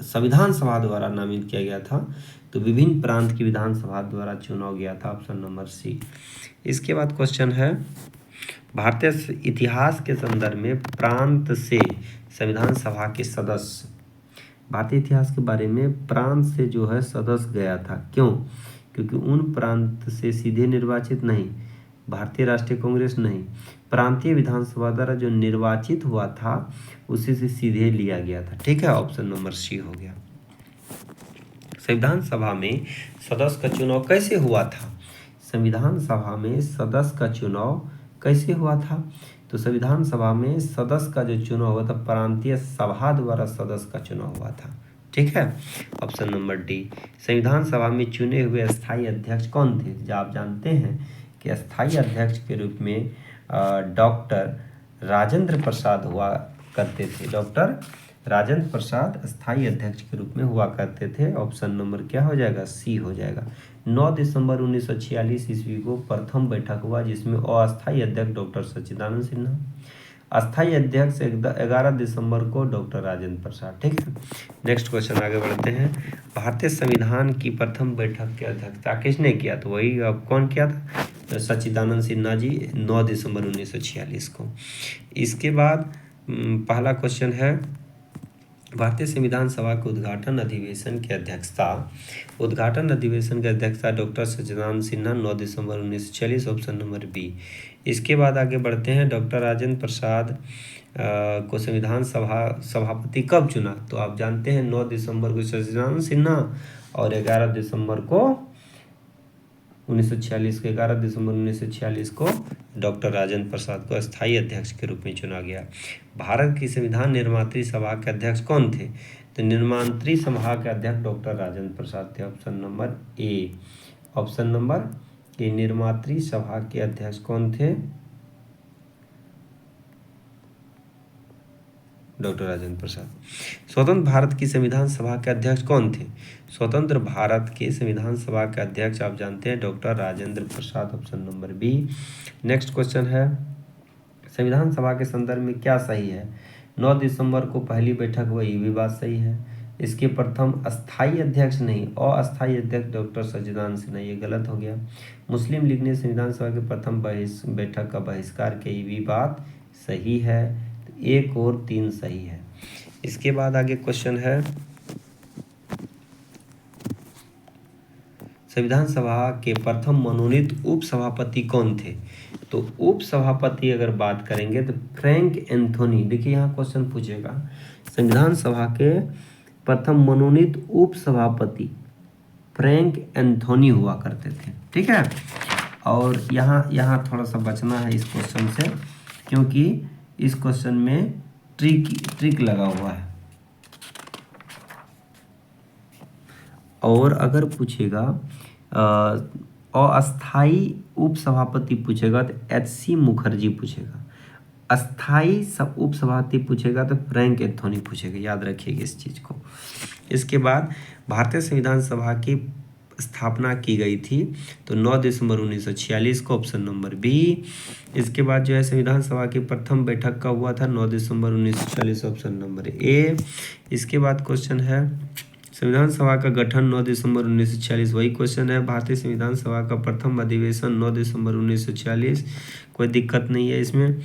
संविधान सभा द्वारा नामित किया गया था। तो विभिन्न प्रांत की विधानसभा द्वारा चुना गया था। Option number C. इसके बाद क्वेश्चन है, भारतीय इतिहास के संदर्भ में प्रांत से संविधान सभा के सदस्य, भारतीय इतिहास के बारे में प्रांत से जो है सदस्य गया था। क्यों? क्योंकि उन प्रांत से सीधे निर्वाचित नहीं, भारतीय राष्ट्रीय कांग्रेस नहीं, प्रांतीय विधानसभा द्वारा जो निर्वाचित हुआ था उसी से सीधे लिया गया था। ठीक है, ऑप्शन नंबर सी हो गया। संविधान सभा में सदस्य का चुनाव कैसे हुआ था? संविधान सभा में सदस्य का चुनाव कैसे हुआ था? तो संविधान सभा में सदस्य का जो चुनाव हुआ था प्रांतीय सभा द्वारा सदस्य का चुनाव हुआ था। ठीक है, ऑप्शन नंबर डी। संविधान सभा में चुने हुए स्थायी अध्यक्ष कौन थे? जो आप जानते हैं कि स्थायी अध्यक्ष के रूप में डॉक्टर राजेंद्र प्रसाद हुआ करते थे। डॉक्टर राजेंद्र प्रसाद स्थायी अध्यक्ष के रूप में हुआ करते थे। ऑप्शन नंबर क्या हो जाएगा? सी हो जाएगा। 9 दिसंबर 1946 ईस्वी को प्रथम बैठक हुआ जिसमें अस्थायी अध्यक्ष डॉक्टर सच्चिदानंद सिन्हा, अस्थायी अध्यक्ष 11 दिसंबर को डॉक्टर राजेंद्र प्रसाद। ठीक है, नेक्स्ट क्वेश्चन आगे बढ़ते हैं। भारतीय संविधान की प्रथम बैठक की अध्यक्षता किसने किया? तो वही अब कौन किया था? तो सच्चिदानंद सिन्हा जी 9 दिसंबर 1946 को। इसके बाद पहला क्वेश्चन है, भारतीय संविधान सभा के उद्घाटन अधिवेशन की अध्यक्षता डॉक्टर सच्चिदानंद सिन्हा 9 दिसंबर 1946, ऑप्शन नंबर बी। इसके बाद आगे बढ़ते हैं, डॉक्टर राजेंद्र प्रसाद को संविधान सभापति कब चुना? तो आप जानते हैं 9 दिसंबर को सच्चिदानंद सिन्हा और 11 दिसंबर को 1946 के 11 दिसंबर 1946 को डॉक्टर राजेंद्र प्रसाद को अस्थायी अध्यक्ष के रूप में चुना गया। भारत की संविधान निर्मात्री सभा के अध्यक्ष कौन थे? तो निर्मात्री सभा के अध्यक्ष डॉक्टर राजेंद्र प्रसाद थे, option number A. Option number A, निर्मात्री सभा के अध्यक्ष कौन थे? डॉक्टर राजेंद्र प्रसाद। स्वतंत्र भारत की संविधान सभा के अध्यक्ष कौन थे? स्वतंत्र भारत के संविधान सभा के अध्यक्ष आप जानते हैं doctor Rajendra Prasad, option number B. Next question है, संविधान सभा के संदर्भ में क्या सही है? 9 दिसंबर को पहली बैठक हुई, ये भी बात सही है। इसके प्रथम अस्थायी अध्यक्ष नहीं, अस्थायी अध्यक्ष डॉक्टर सच्चिदानंद सिन्हा, ये गलत हो गया। मुस्लिम लीग ने संविधान सभा के प्रथम बैठक का बहिष्कार किया, ये भी बात सही है। तो 1 और 3 सही है। इसके बाद आगे क्वेश्चन है, संविधान सभा के प्रथम मनोनीत उपसभापति कौन थे? तो उपसभापति अगर बात करेंगे तो फ्रैंक एंथोनी। देखिए यहाँ क्वेश्चन पूछेगा, संविधान सभा के प्रथम मनोनीत उपसभापति फ्रैंक एंथोनी हुआ करते थे। ठीक है, और यहाँ थोड़ा सा बचना है इस क्वेश्चन से, क्योंकि इस क्वेश्चन में ट्रिक लगा हुआ है। और अगर पूछेगा अस्थाई उपसभापति पूछेगा तो HC मुखर्जी पूछेगा, अस्थाई उपसभापति पूछेगा तो फ्रैंक एंथोनी पूछेगा, याद रखिएगा इस चीज़ को। इसके बाद भारतीय संविधान सभा की स्थापना की गई थी तो 9 दिसंबर 1946 को, ऑप्शन नंबर बी। इसके बाद जो है संविधान सभा की प्रथम बैठक का हुआ था 9 दिसंबर 1946, ऑप्शन नंबर ए। इसके बाद क्वेश्चन है, संविधान सभा का गठन 9 दिसंबर 1946, वही क्वेश्चन है। भारतीय संविधान सभा का प्रथम अधिवेशन 9 दिसंबर 1946, कोई दिक्कत नहीं है इसमें।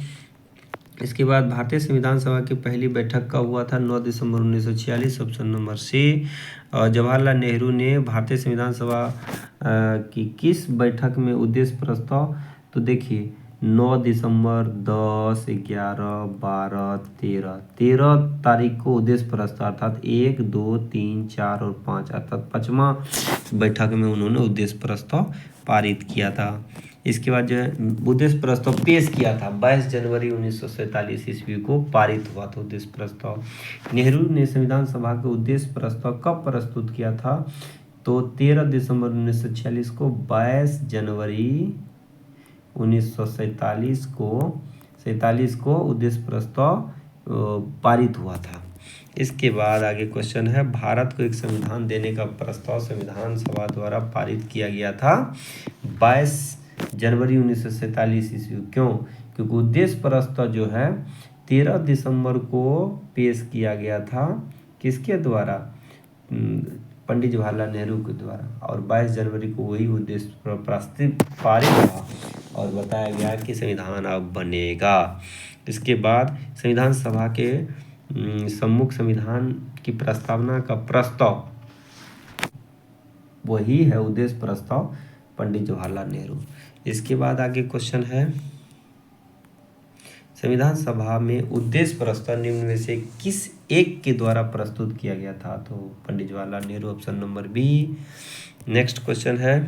इसके बाद भारतीय संविधान सभा की पहली बैठक का हुआ था 9 दिसंबर 1946, option number C. Jawaharlal Nehru ने भारतीय संविधान सभा की किस बैठक में उद्देश्य प्रस्ताव? तो देखिए 9 दिसंबर, 10, 11, 12, 13 तारीख को उद्देश्य प्रस्ताव, अर्थात 1, 2, 3, 4 और 5, अर्थात 5वां बैठक में उन्होंने उद्देश्य प्रस्ताव पारित किया था। इसके बाद जो है उद्देश्य प्रस्ताव पेश किया था 22 जनवरी 1947 ईस्वी को पारित हुआ था उद्देश्य प्रस्ताव। नेहरू ने संविधान सभा के उद्देश्य प्रस्ताव कब प्रस्तुत किया था? तो 13 दिसंबर 1946 को, 22 जनवरी 1947 को उद्देश्य प्रस्ताव पारित हुआ था। इसके बाद आगे क्वेश्चन है, भारत को एक संविधान देने का प्रस्ताव संविधान सभा द्वारा पारित किया गया था 22 जनवरी 1947 ईस्वी। क्यों? क्योंकि उद्देश्य प्रस्ताव जो है 13 दिसंबर को पेश किया गया था, किसके द्वारा? पंडित जवाहरलाल नेहरू के द्वारा, और 22 जनवरी को वही उद्देश्य प्रस्ताव पारित हुआ और बताया गया कि संविधान अब बनेगा। इसके बाद संविधान सभा के सम्मुख संविधान की प्रस्तावना का प्रस्ताव वही है उद्देश्य प्रस्ताव पंडित जवाहरलाल नेहरू। इसके बाद आगे क्वेश्चन है, संविधान सभा में उद्देश्य प्रस्ताव निम्न में से किस एक के द्वारा प्रस्तुत किया गया था? तो Pandit Jawaharlal Nehru, option number B. Next question है,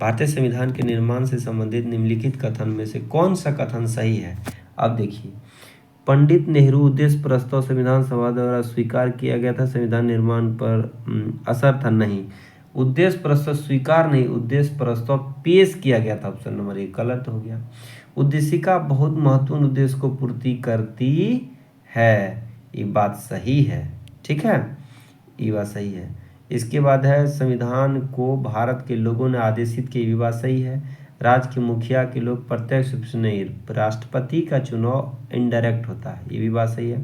भारतीय संविधान के निर्माण से संबंधित निम्नलिखित कथन में से कौन सा कथन सही है? अब देखिए, पंडित नेहरू उद्देश्य प्रस्ताव संविधान सभा द्वारा स्वीकार किया गया था, संविधान निर्माण पर असर था, नहीं। उद्देश्य प्रस्ताव स्वीकार नहीं, उद्देश्य प्रस्ताव पेश किया गया था, ऑप्शन नंबर 1 गलत हो गया। उद्देशिका बहुत महत्वपूर्ण उद्देश्य को पूर्ति करती है, ये बात सही है। ठीक है, ये बात सही है। इसके बाद है संविधान को भारत के लोगों ने आदेशित किया, ये भी बात सही है। राज्य के मुखिया के लोग प्रत्यक्ष रूप से नहीं, राष्ट्रपति का चुनाव इनडायरेक्ट होता है, ये भी बात सही है।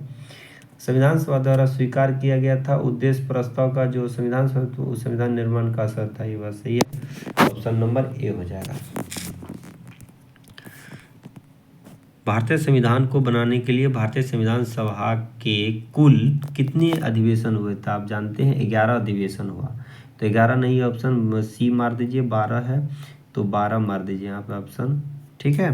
संविधान सभा द्वारा स्वीकार किया गया था उद्देश्य प्रस्ताव का जो संविधान सभा संविधान निर्माण का असर था, ये बात सही है। ऑप्शन नंबर ए हो जाएगा। भारतीय संविधान को बनाने के लिए भारतीय संविधान सभा के कुल कितने अधिवेशन हुए थे? आप जानते हैं 11 अधिवेशन हुआ, तो 11 नहीं, ऑप्शन सी मार दीजिए, 12 है तो 12 मार दीजिए यहाँ पे ऑप्शन, ठीक है।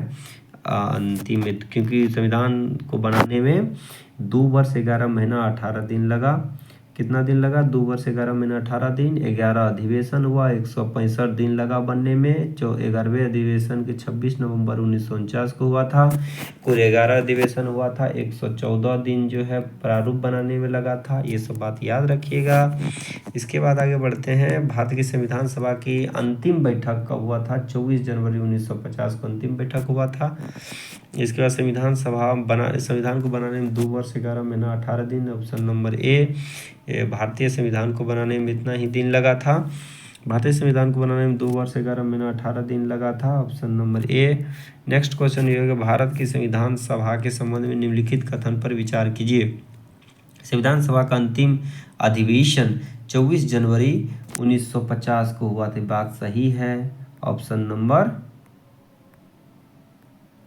अंतिम में क्योंकि संविधान को बनाने में 2 वर्ष 11 महीना 18 दिन लगा। कितना दिन लगा? 2 वर्ष 11 महीना 18 दिन। 11 अधिवेशन हुआ, 165 दिन लगा बनने में। 11वें अधिवेशन के 26 नवंबर 1949 को हुआ था। कुल 11 अधिवेशन हुआ था, 114 दिन जो है प्रारूप बनाने में लगा था। ये सब बात याद रखिएगा। इसके बाद आगे बढ़ते हैं। भारत की संविधान सभा की अंतिम बैठक कब हुआ था? 24 जनवरी 1950 को अंतिम बैठक हुआ था। इसके बाद संविधान को बनाने में 2 वर्ष 11 महीना 18 दिन, ऑप्शन नंबर ए। भारतीय संविधान को बनाने में इतना ही दिन लगा था। भारतीय संविधान को बनाने में 2 वर्ष 11 महीना 18 दिन लगा था, ऑप्शन नंबर ए। नेक्स्ट क्वेश्चन ये होगा, भारत की संविधान सभा के संबंध में निम्नलिखित कथन पर विचार कीजिए। संविधान सभा का अंतिम अधिवेशन 24 जनवरी 1950 को हुआ था, बात सही है, ऑप्शन नंबर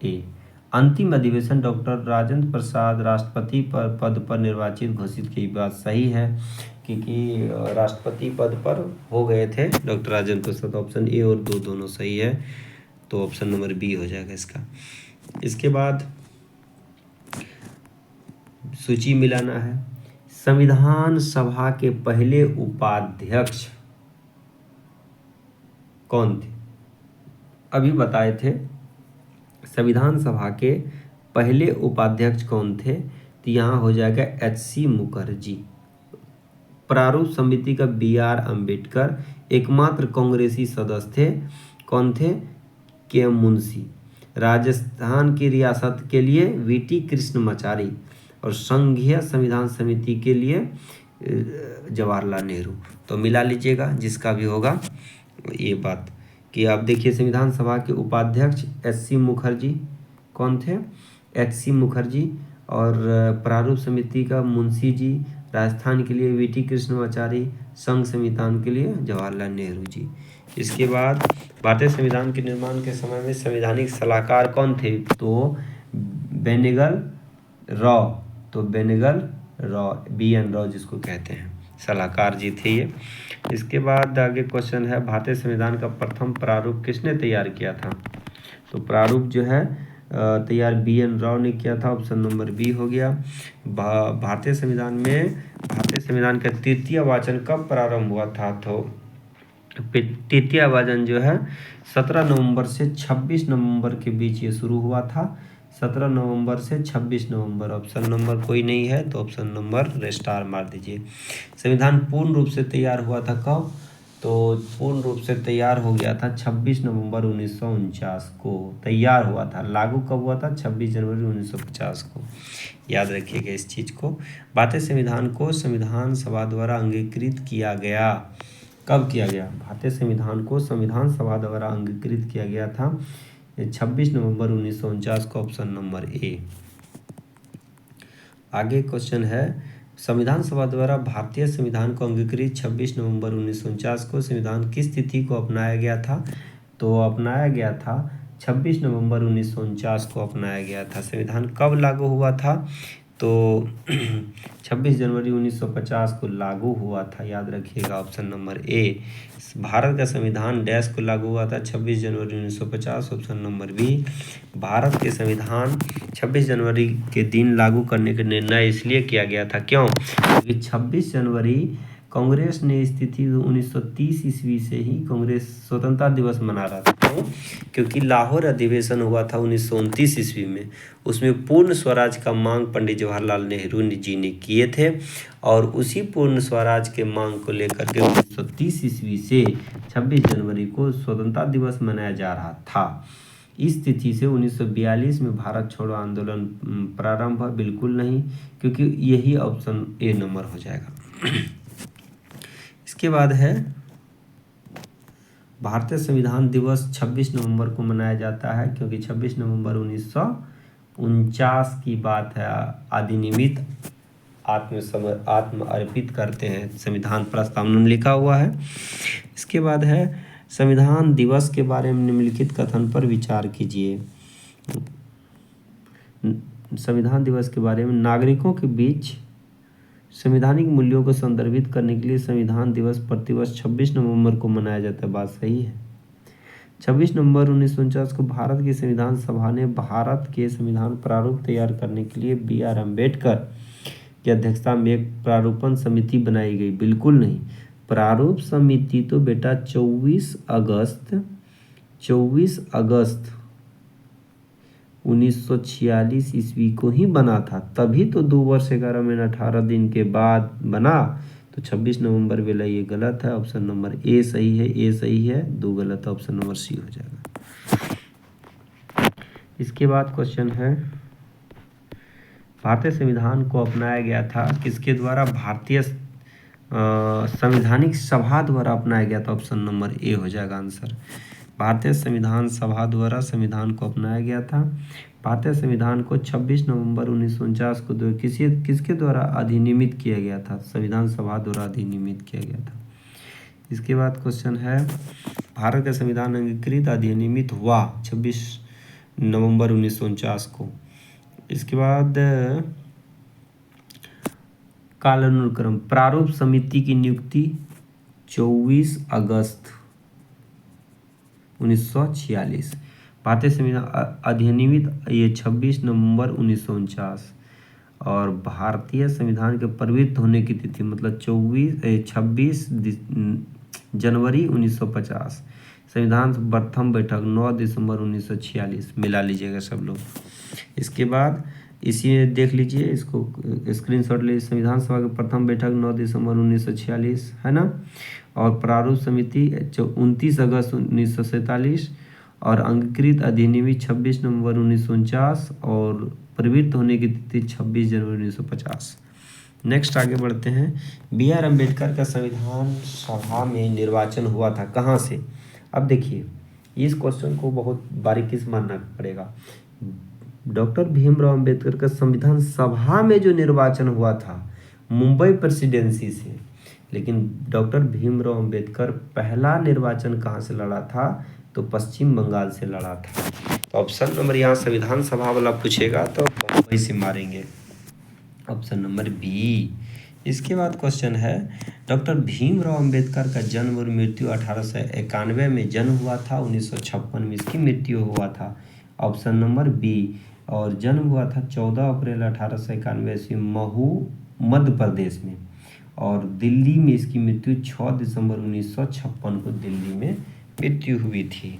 ए। अंतिम अधिवेशन डॉक्टर राजेंद्र प्रसाद राष्ट्रपति पद पर निर्वाचित घोषित की, बात सही है, क्योंकि राष्ट्रपति पद पर हो गए थे doctor Rajendra Prasad. Option A और दो दोनों सही है, तो ऑप्शन नंबर बी हो जाएगा इसका। इसके बाद सूची मिलाना है। संविधान सभा के पहले उपाध्यक्ष कौन थे? अभी बताए थे। संविधान सभा के पहले उपाध्यक्ष कौन थे? तो यहाँ हो जाएगा HC मुखर्जी। प्रारूप समिति का BR अम्बेडकर। एकमात्र कांग्रेसी सदस्य थे, कौन थे? KM मुंशी। राजस्थान की रियासत के लिए VT कृष्णमाचारी और संघीय संविधान समिति के लिए जवाहरलाल नेहरू। तो मिला लीजिएगा जिसका भी होगा ये बात कि आप देखिए संविधान सभा के उपाध्यक्ष HC मुखर्जी कौन थे? HC मुखर्जी। और प्रारूप समिति का मुंशी जी, राजस्थान के लिए VT कृष्णमाचारी, संघ संविधान के लिए जवाहरलाल नेहरू जी। इसके बाद भारतीय संविधान के निर्माण के समय में संवैधानिक सलाहकार कौन थे? तो बेनेगल रॉ, तो बेनेगल रॉ, BN रॉ जिसको कहते हैं, सलाहकार जी थे ये। इसके बाद आगे क्वेश्चन है, भारतीय संविधान का प्रथम प्रारूप किसने तैयार किया था? तो प्रारूप जो है तैयार BN राव ने किया था, ऑप्शन नंबर बी हो गया। भारतीय संविधान का तृतीय वाचन कब प्रारंभ हुआ था? तो तृतीय वाचन जो है 17 नवंबर से 26 नवंबर के बीच ये शुरू हुआ था। 17 नवंबर से 26 नवंबर, ऑप्शन नंबर कोई नहीं है तो ऑप्शन नंबर स्टार मार दीजिए। संविधान पूर्ण रूप से तैयार हुआ था कब? तो पूर्ण रूप से तैयार हो गया था 26 नवंबर 1949 को तैयार हुआ था। लागू कब हुआ था? 26 जनवरी 1950 को। याद रखिएगा इस चीज़ को। भारतीय संविधान को संविधान सभा द्वारा अंगीकृत किया गया, कब किया गया? भारतीय संविधान को संविधान सभा द्वारा अंगीकृत किया गया था 26 नवंबर 1949 को, ऑप्शन नंबर ए। आगे क्वेश्चन है, संविधान सभा द्वारा भारतीय संविधान को अंगीकृत 26 नवंबर 1949 को संविधान किस तिथि को अपनाया गया था? तो अपनाया गया था 26 नवंबर 1949 को अपनाया गया था। संविधान कब लागू हुआ था? तो 26 जनवरी 1950 को लागू हुआ था, याद रखिएगा, ऑप्शन नंबर ए। भारत का संविधान डैश को लागू हुआ था 26 जनवरी 1950, ऑप्शन नंबर बी। भारत के संविधान 26 जनवरी के दिन लागू करने का निर्णय इसलिए किया गया था, क्यों? क्योंकि 26 जनवरी कांग्रेस ने इस तिथि 1930 ईस्वी से ही कांग्रेस स्वतंत्रता दिवस मना रहा था। क्यों? क्योंकि लाहौर अधिवेशन हुआ था 1929 ईस्वी में, उसमें पूर्ण स्वराज का मांग पंडित जवाहरलाल नेहरू जी ने किए थे और उसी पूर्ण स्वराज के मांग को लेकर के 1930 ईस्वी से 26 जनवरी को स्वतंत्रता दिवस मनाया जा रहा था। इस तिथि से 1942 में भारत छोड़ो आंदोलन प्रारंभ हुआ? बिल्कुल नहीं, क्योंकि यही ऑप्शन ए नंबर हो जाएगा। इसके इसके बाद है भारतीय संविधान दिवस 26 नवंबर को मनाया जाता है, क्योंकि 26 नवंबर 1949 की बात है। अधिनियमित आत्म अर्पित करते हैं संविधान प्रस्ताव में लिखा हुआ है। इसके बाद है संविधान दिवस के बारे में निम्नलिखित कथन पर विचार कीजिए। संविधान दिवस के बारे में, नागरिकों के बीच संवैधानिक मूल्यों को संदर्भित करने के लिए संविधान दिवस प्रतिवर्ष 26 नवंबर को मनाया जाता है। बात सही है। 26 नवंबर 1949 को भारत की संविधान सभा ने भारत के संविधान प्रारूप तैयार करने के लिए B.R. अम्बेडकर की अध्यक्षता में एक प्रारूपण समिति बनाई गई। बिल्कुल नहीं, प्रारूप समिति तो बेटा 24 अगस्त 1946 ईस्वी को ही बना था। तभी तो 2 वर्ष 11 महीने 18 दिन के बाद बना। तो 26 नवंबर वाला ये गलत है। ऑप्शन नंबर ए सही है, ए सही है, 2 गलत है, ऑप्शन नंबर सी हो जाएगा। इसके बाद क्वेश्चन है, भारतीय संविधान को अपनाया गया था किसके द्वारा? भारतीय संवैधानिक सभा द्वारा अपनाया गया था। ऑप्शन नंबर ए हो जाएगा आंसर। भारतीय संविधान सभा द्वारा संविधान को अपनाया गया था। भारतीय संविधान को 26 नवंबर 1949 को किसके द्वारा अधिनियमित किया गया था? संविधान सभा द्वारा अधिनियमित किया गया था। इसके बाद क्वेश्चन है, भारत का संविधान अंगीकृत अधिनियमित हुआ 26 नवंबर 1949 को। इसके बाद कालानुक्रम, प्रारूप समिति की नियुक्ति 24 अगस्त 1946। भारतीय संविधान अधिनियमित ये 26 नवंबर 1949। और भारतीय संविधान के प्रवृत्त होने की तिथि मतलब 26 जनवरी 1950। संविधान प्रथम बैठक 9 दिसंबर 1946। मिला लीजिएगा सब लोग। इसके बाद इसी में देख लीजिए, इसको स्क्रीनशॉट लीजिए। संविधान सभा की प्रथम बैठक 9 दिसंबर 1946 है ना। और प्रारूप समिति 29 अगस्त 1947 और अंगीकृत अधिनियमित 26 नवंबर 1949 और प्रवृत्त होने की तिथि 26 जनवरी 1950। नेक्स्ट आगे बढ़ते हैं। B.R. अम्बेडकर का संविधान सभा में निर्वाचन हुआ था कहाँ से? अब देखिए, इस क्वेश्चन को बहुत बारीकी से मानना पड़ेगा। डॉक्टर भीमराव अम्बेडकर का संविधान सभा में जो निर्वाचन हुआ था मुंबई प्रेसिडेंसी से, लेकिन डॉक्टर भीमराव अम्बेडकर पहला निर्वाचन कहाँ से लड़ा था? तो पश्चिम बंगाल से लड़ा था। तो ऑप्शन नंबर, यहाँ संविधान सभा वाला पूछेगा तो मुंबई से मारेंगे, ऑप्शन नंबर बी। इसके बाद क्वेश्चन है, डॉक्टर भीमराव अम्बेडकर का जन्म और मृत्यु 1891 में जन्म हुआ था, 1956 में इसकी मृत्यु हुआ था, ऑप्शन नंबर बी। और जन्म हुआ था 14 अप्रैल 1891 ईस्वी महू मध्य प्रदेश में। और दिल्ली में इसकी मृत्यु 6 दिसंबर 1956 को दिल्ली में मृत्यु हुई थी।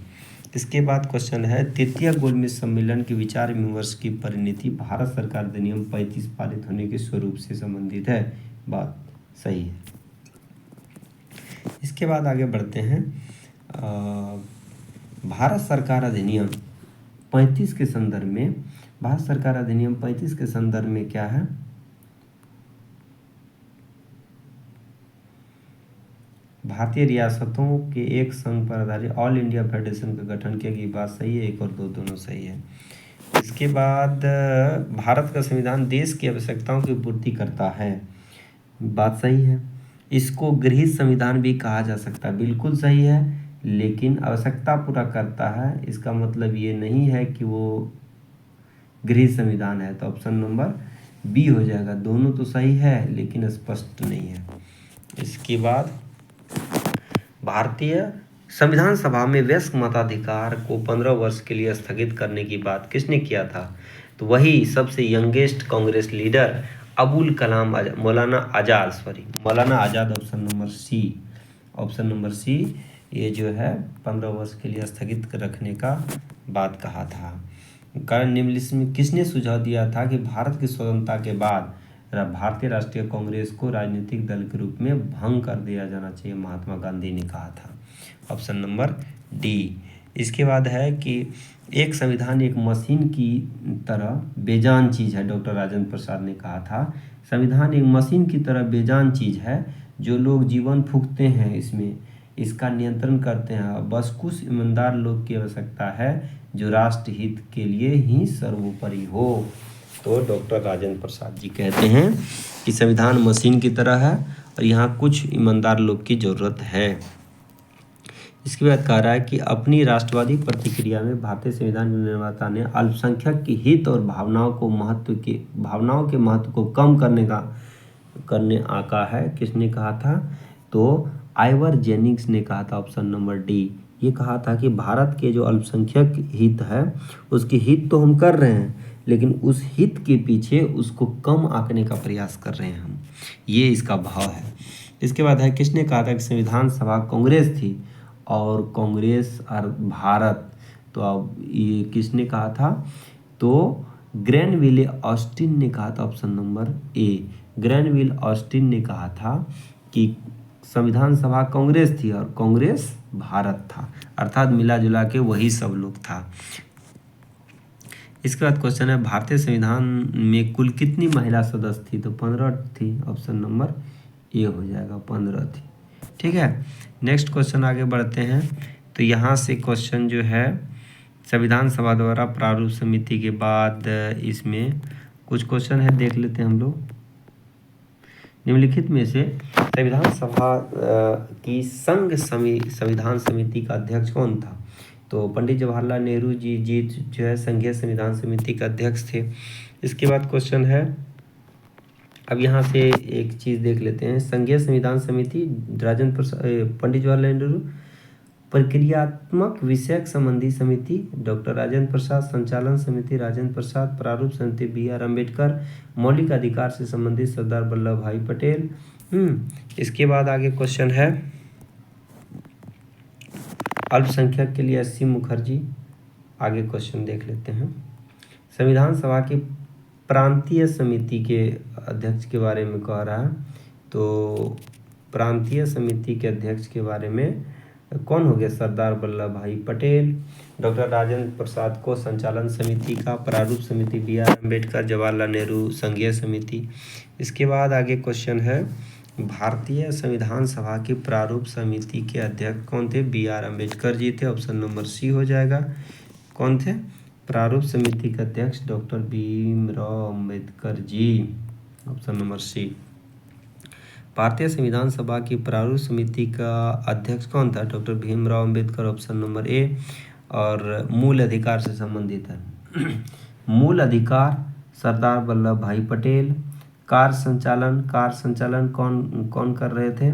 इसके बाद क्वेश्चन है, तृतीय गोलमेज सम्मेलन के विचार विमर्श की परिणति भारत सरकार अधिनियम 35 पारित होने के स्वरूप से संबंधित है। बात सही है। इसके बाद आगे बढ़ते हैं। भारत सरकार अधिनियम 35 के संदर्भ में, भारत सरकार अधिनियम 35 के संदर्भ में क्या है? भारतीय रियासतों के एक संघ पर आधारित ऑल इंडिया फेडरेशन का गठन किया गया। बात सही है, 1 और 2 दोनों सही है। इसके बाद भारत का संविधान देश की आवश्यकताओं की पूर्ति करता है। बात सही है। इसको गृहीत संविधान भी कहा जा सकता है। बिल्कुल सही है, लेकिन आवश्यकता पूरा करता है इसका मतलब ये नहीं है कि वो गृहीत संविधान है। तो ऑप्शन नंबर बी हो जाएगा। दोनों तो सही है लेकिन स्पष्ट नहीं है। इसके बाद भारतीय संविधान सभा में वयस्क मताधिकार को 15 वर्ष के लिए स्थगित करने की बात किसने किया था? तो वही सबसे youngest Congress leader Abul Kalam Maulana Azad, option number C. Option number C ये जो है 15 वर्ष के लिए स्थगित रखने का बात कहा था। कारण निम्नलिखित में किसने सुझाव दिया था कि भारत की स्वतंत्रता के बाद भारतीय राष्ट्रीय कांग्रेस को राजनीतिक दल के रूप में भंग कर दिया जाना चाहिए? महात्मा गांधी ने कहा था, ऑप्शन नंबर डी। इसके बाद है कि एक संविधान एक मशीन की तरह बेजान चीज़ है। डॉक्टर राजेंद्र प्रसाद ने कहा था संविधान एक मशीन की तरह बेजान चीज़ है जो लोग जीवन फूंकते हैं इसमें, इसका नियंत्रण करते हैं। बस कुछ ईमानदार लोग की आवश्यकता है जो राष्ट्र हित के लिए ही सर्वोपरि हो। तो डॉक्टर राजेंद्र प्रसाद जी कहते हैं कि संविधान मशीन की तरह है और यहाँ कुछ ईमानदार लोग की ज़रूरत है। इसके बाद कह रहा है कि अपनी राष्ट्रवादी प्रतिक्रिया में भारतीय संविधान निर्माता ने अल्पसंख्यक की हित और भावनाओं के महत्व को कम करने आका है। किसने कहा था? तो आइवर जेनिंग्स ने कहा था, ऑप्शन नंबर डी। ये कहा था कि भारत के जो अल्पसंख्यक हित है उसकी हित तो हम कर रहे हैं, लेकिन उस हित के पीछे उसको कम आंकने का प्रयास कर रहे हैं हम। ये इसका भाव है। इसके बाद है, किसने कहा था कि संविधान सभा कांग्रेस थी और कांग्रेस और भारत? तो अब ये किसने कहा था? तो ग्रैनविले ऑस्टिन ने कहा था, ऑप्शन नंबर ए। ग्रैनविल ऑस्टिन ने कहा था कि संविधान सभा कांग्रेस थी और कांग्रेस भारत था, अर्थात मिला जुला के वही सब लोग था। इसके बाद क्वेश्चन है, भारतीय संविधान में कुल कितनी महिला सदस्य थी? तो 15 थी, ऑप्शन नंबर ए हो जाएगा, 15 थी। ठीक है, नेक्स्ट क्वेश्चन आगे बढ़ते हैं। तो यहाँ से क्वेश्चन जो है संविधान सभा द्वारा प्रारूप समिति के बाद इसमें कुछ क्वेश्चन है, देख लेते हैं हम लोग। निम्नलिखित में से संविधान सभा की संविधान समिति का अध्यक्ष कौन था? तो पंडित जवाहरलाल नेहरू जी जो है संघीय संविधान समिति का अध्यक्ष थे। इसके बाद क्वेश्चन है, अब यहाँ से एक चीज़ देख लेते हैं। संघीय संविधान समिति राजेंद्र प्रसाद, पंडित जवाहरलाल नेहरू। प्रक्रियात्मक विषयक संबंधी समिति डॉक्टर राजेंद्र प्रसाद। संचालन समिति राजेंद्र प्रसाद। प्रारूप समिति बी.आर. अम्बेडकर। मौलिक अधिकार से संबंधित सरदार वल्लभ भाई पटेल। इसके बाद आगे क्वेश्चन है, अल्पसंख्यक के लिए एस.सी. मुखर्जी। आगे क्वेश्चन देख लेते हैं। संविधान सभा की प्रांतीय समिति के अध्यक्ष के बारे में कह रहा है। तो प्रांतीय समिति के अध्यक्ष के बारे में कौन हो गया? सरदार वल्लभ भाई पटेल। डॉक्टर राजेंद्र प्रसाद को संचालन समिति का, प्रारूप समिति बी.आर. अम्बेडकर, जवाहरलाल नेहरू संघीय समिति। इसके बाद आगे क्वेश्चन है, भारतीय संविधान सभा की प्रारूप समिति के अध्यक्ष कौन थे? बी.आर. अम्बेडकर जी थे, ऑप्शन नंबर सी हो जाएगा। कौन थे? प्रारूप समिति के अध्यक्ष doctor Bhimrao Ambedkar ji, option number सी। भारतीय संविधान सभा की प्रारूप समिति का अध्यक्ष कौन था? Doctor Bhimrao Ambedkar, option number ए। और मूल अधिकार से संबंधित है। मूल अधिकार सरदार वल्लभ भाई पटेल। कार्य संचालन कौन कौन कर रहे थे?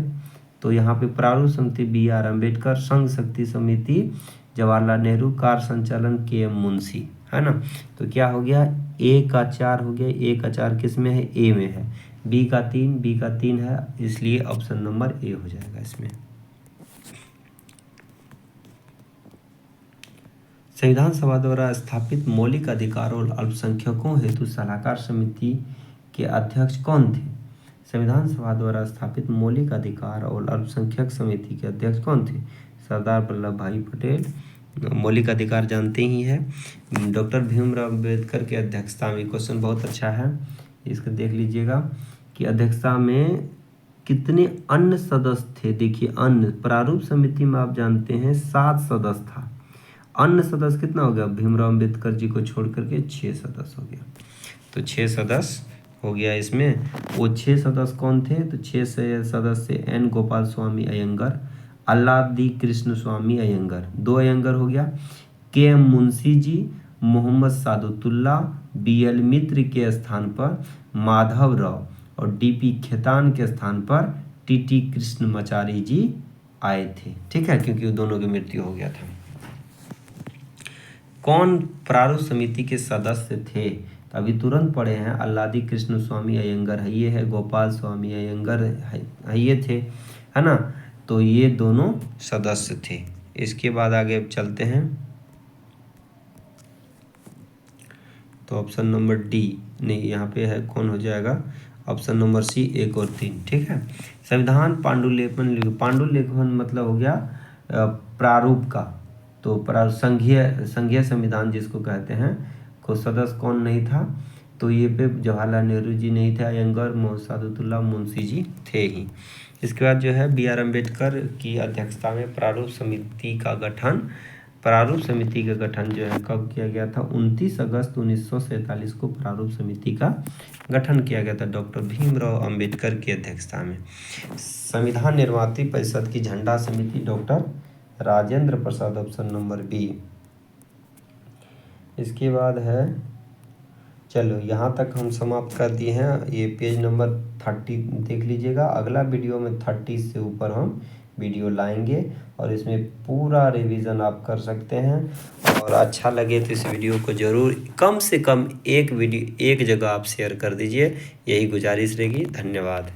तो यहाँ पे प्रारूप समिति बी.आर. अम्बेडकर। संघ शक्ति समिति जवाहरलाल नेहरू। कार्य संचालन के.एम. मुंशी, है ना। तो क्या हो गया? ए का 4 हो गया। ए का 4 किस में है? ए में है। बी का 3 है, इसलिए ऑप्शन नंबर ए हो जाएगा इसमें। संविधान सभा द्वारा स्थापित मौलिक अधिकारों और अल्पसंख्यकों हेतु सलाहकार समिति के अध्यक्ष कौन थे? संविधान सभा द्वारा स्थापित मौलिक अधिकार और अल्पसंख्यक समिति के अध्यक्ष कौन थे? सरदार वल्लभ भाई पटेल। मौलिक अधिकार जानते ही हैं। डॉक्टर भीमराव अम्बेडकर की अध्यक्षता में, क्वेश्चन बहुत अच्छा है, इसको देख लीजिएगा कि अध्यक्षता में कितने अन्य सदस्य थे। देखिए अन्य, प्रारूप समिति में आप जानते हैं 7 सदस्य था। अन्य सदस्य कितना हो गया? भीमराव अम्बेडकर जी को छोड़ करके 6 सदस्य हो गया। तो 6 सदस्य हो गया इसमें। वो 6 सदस्य कौन थे? तो 6 सदस्य एन गोपाल स्वामी अयंगर, अल्लादी कृष्ण स्वामी अयंगर, 2 अयंगर हो गया। के.एम. मुंशी जी, मोहम्मद सादुतुल्ला, बी.एल. मित्र के स्थान पर माधव राव और डी.पी. खेतान के स्थान पर टी.टी. कृष्णमाचारी जी आए थे। ठीक है, क्योंकि दोनों की मृत्यु हो गया था। कौन प्रारूप समिति के सदस्य थे? तो अभी तुरंत पढ़े हैं, अल्लादी कृष्ण स्वामी अयंगर है, ये है गोपाल स्वामी अयंगर है, ये थे, है ना। तो ये दोनों सदस्य थे। इसके बाद आगे चलते हैं। तो ऑप्शन नंबर डी नहीं, यहाँ पे है, कौन हो जाएगा? ऑप्शन नंबर सी 1 और 3। ठीक है। संविधान पांडुलेखन मतलब हो गया प्रारूप का। तो संघीय संविधान जिसको कहते हैं, को सदस्य कौन नहीं था? तो ये पे जवाहरलाल नेहरू जी नहीं थे, अयंगर, मोहम्मद सादुतुल्ला, मुंशी जी थे ही। इसके बाद जो है B.R. अम्बेडकर की अध्यक्षता में प्रारूप समिति का गठन जो है कब किया गया था? 29 अगस्त 1947 को प्रारूप समिति का गठन किया गया था डॉक्टर भीमराव अंबेडकर की अध्यक्षता में। संविधान निर्मात्री परिषद की झंडा समिति doctor Rajendra Prasad, option number B. इसके बाद है, चलो यहाँ तक हम समाप्त कर दिए हैं। ये पेज नंबर 30 देख लीजिएगा। अगला वीडियो में 30 से ऊपर हम वीडियो लाएंगे और इसमें पूरा रिवीजन आप कर सकते हैं। और अच्छा लगे तो इस वीडियो को ज़रूर कम से कम एक जगह आप शेयर कर दीजिए, यही गुजारिश रहेगी। धन्यवाद।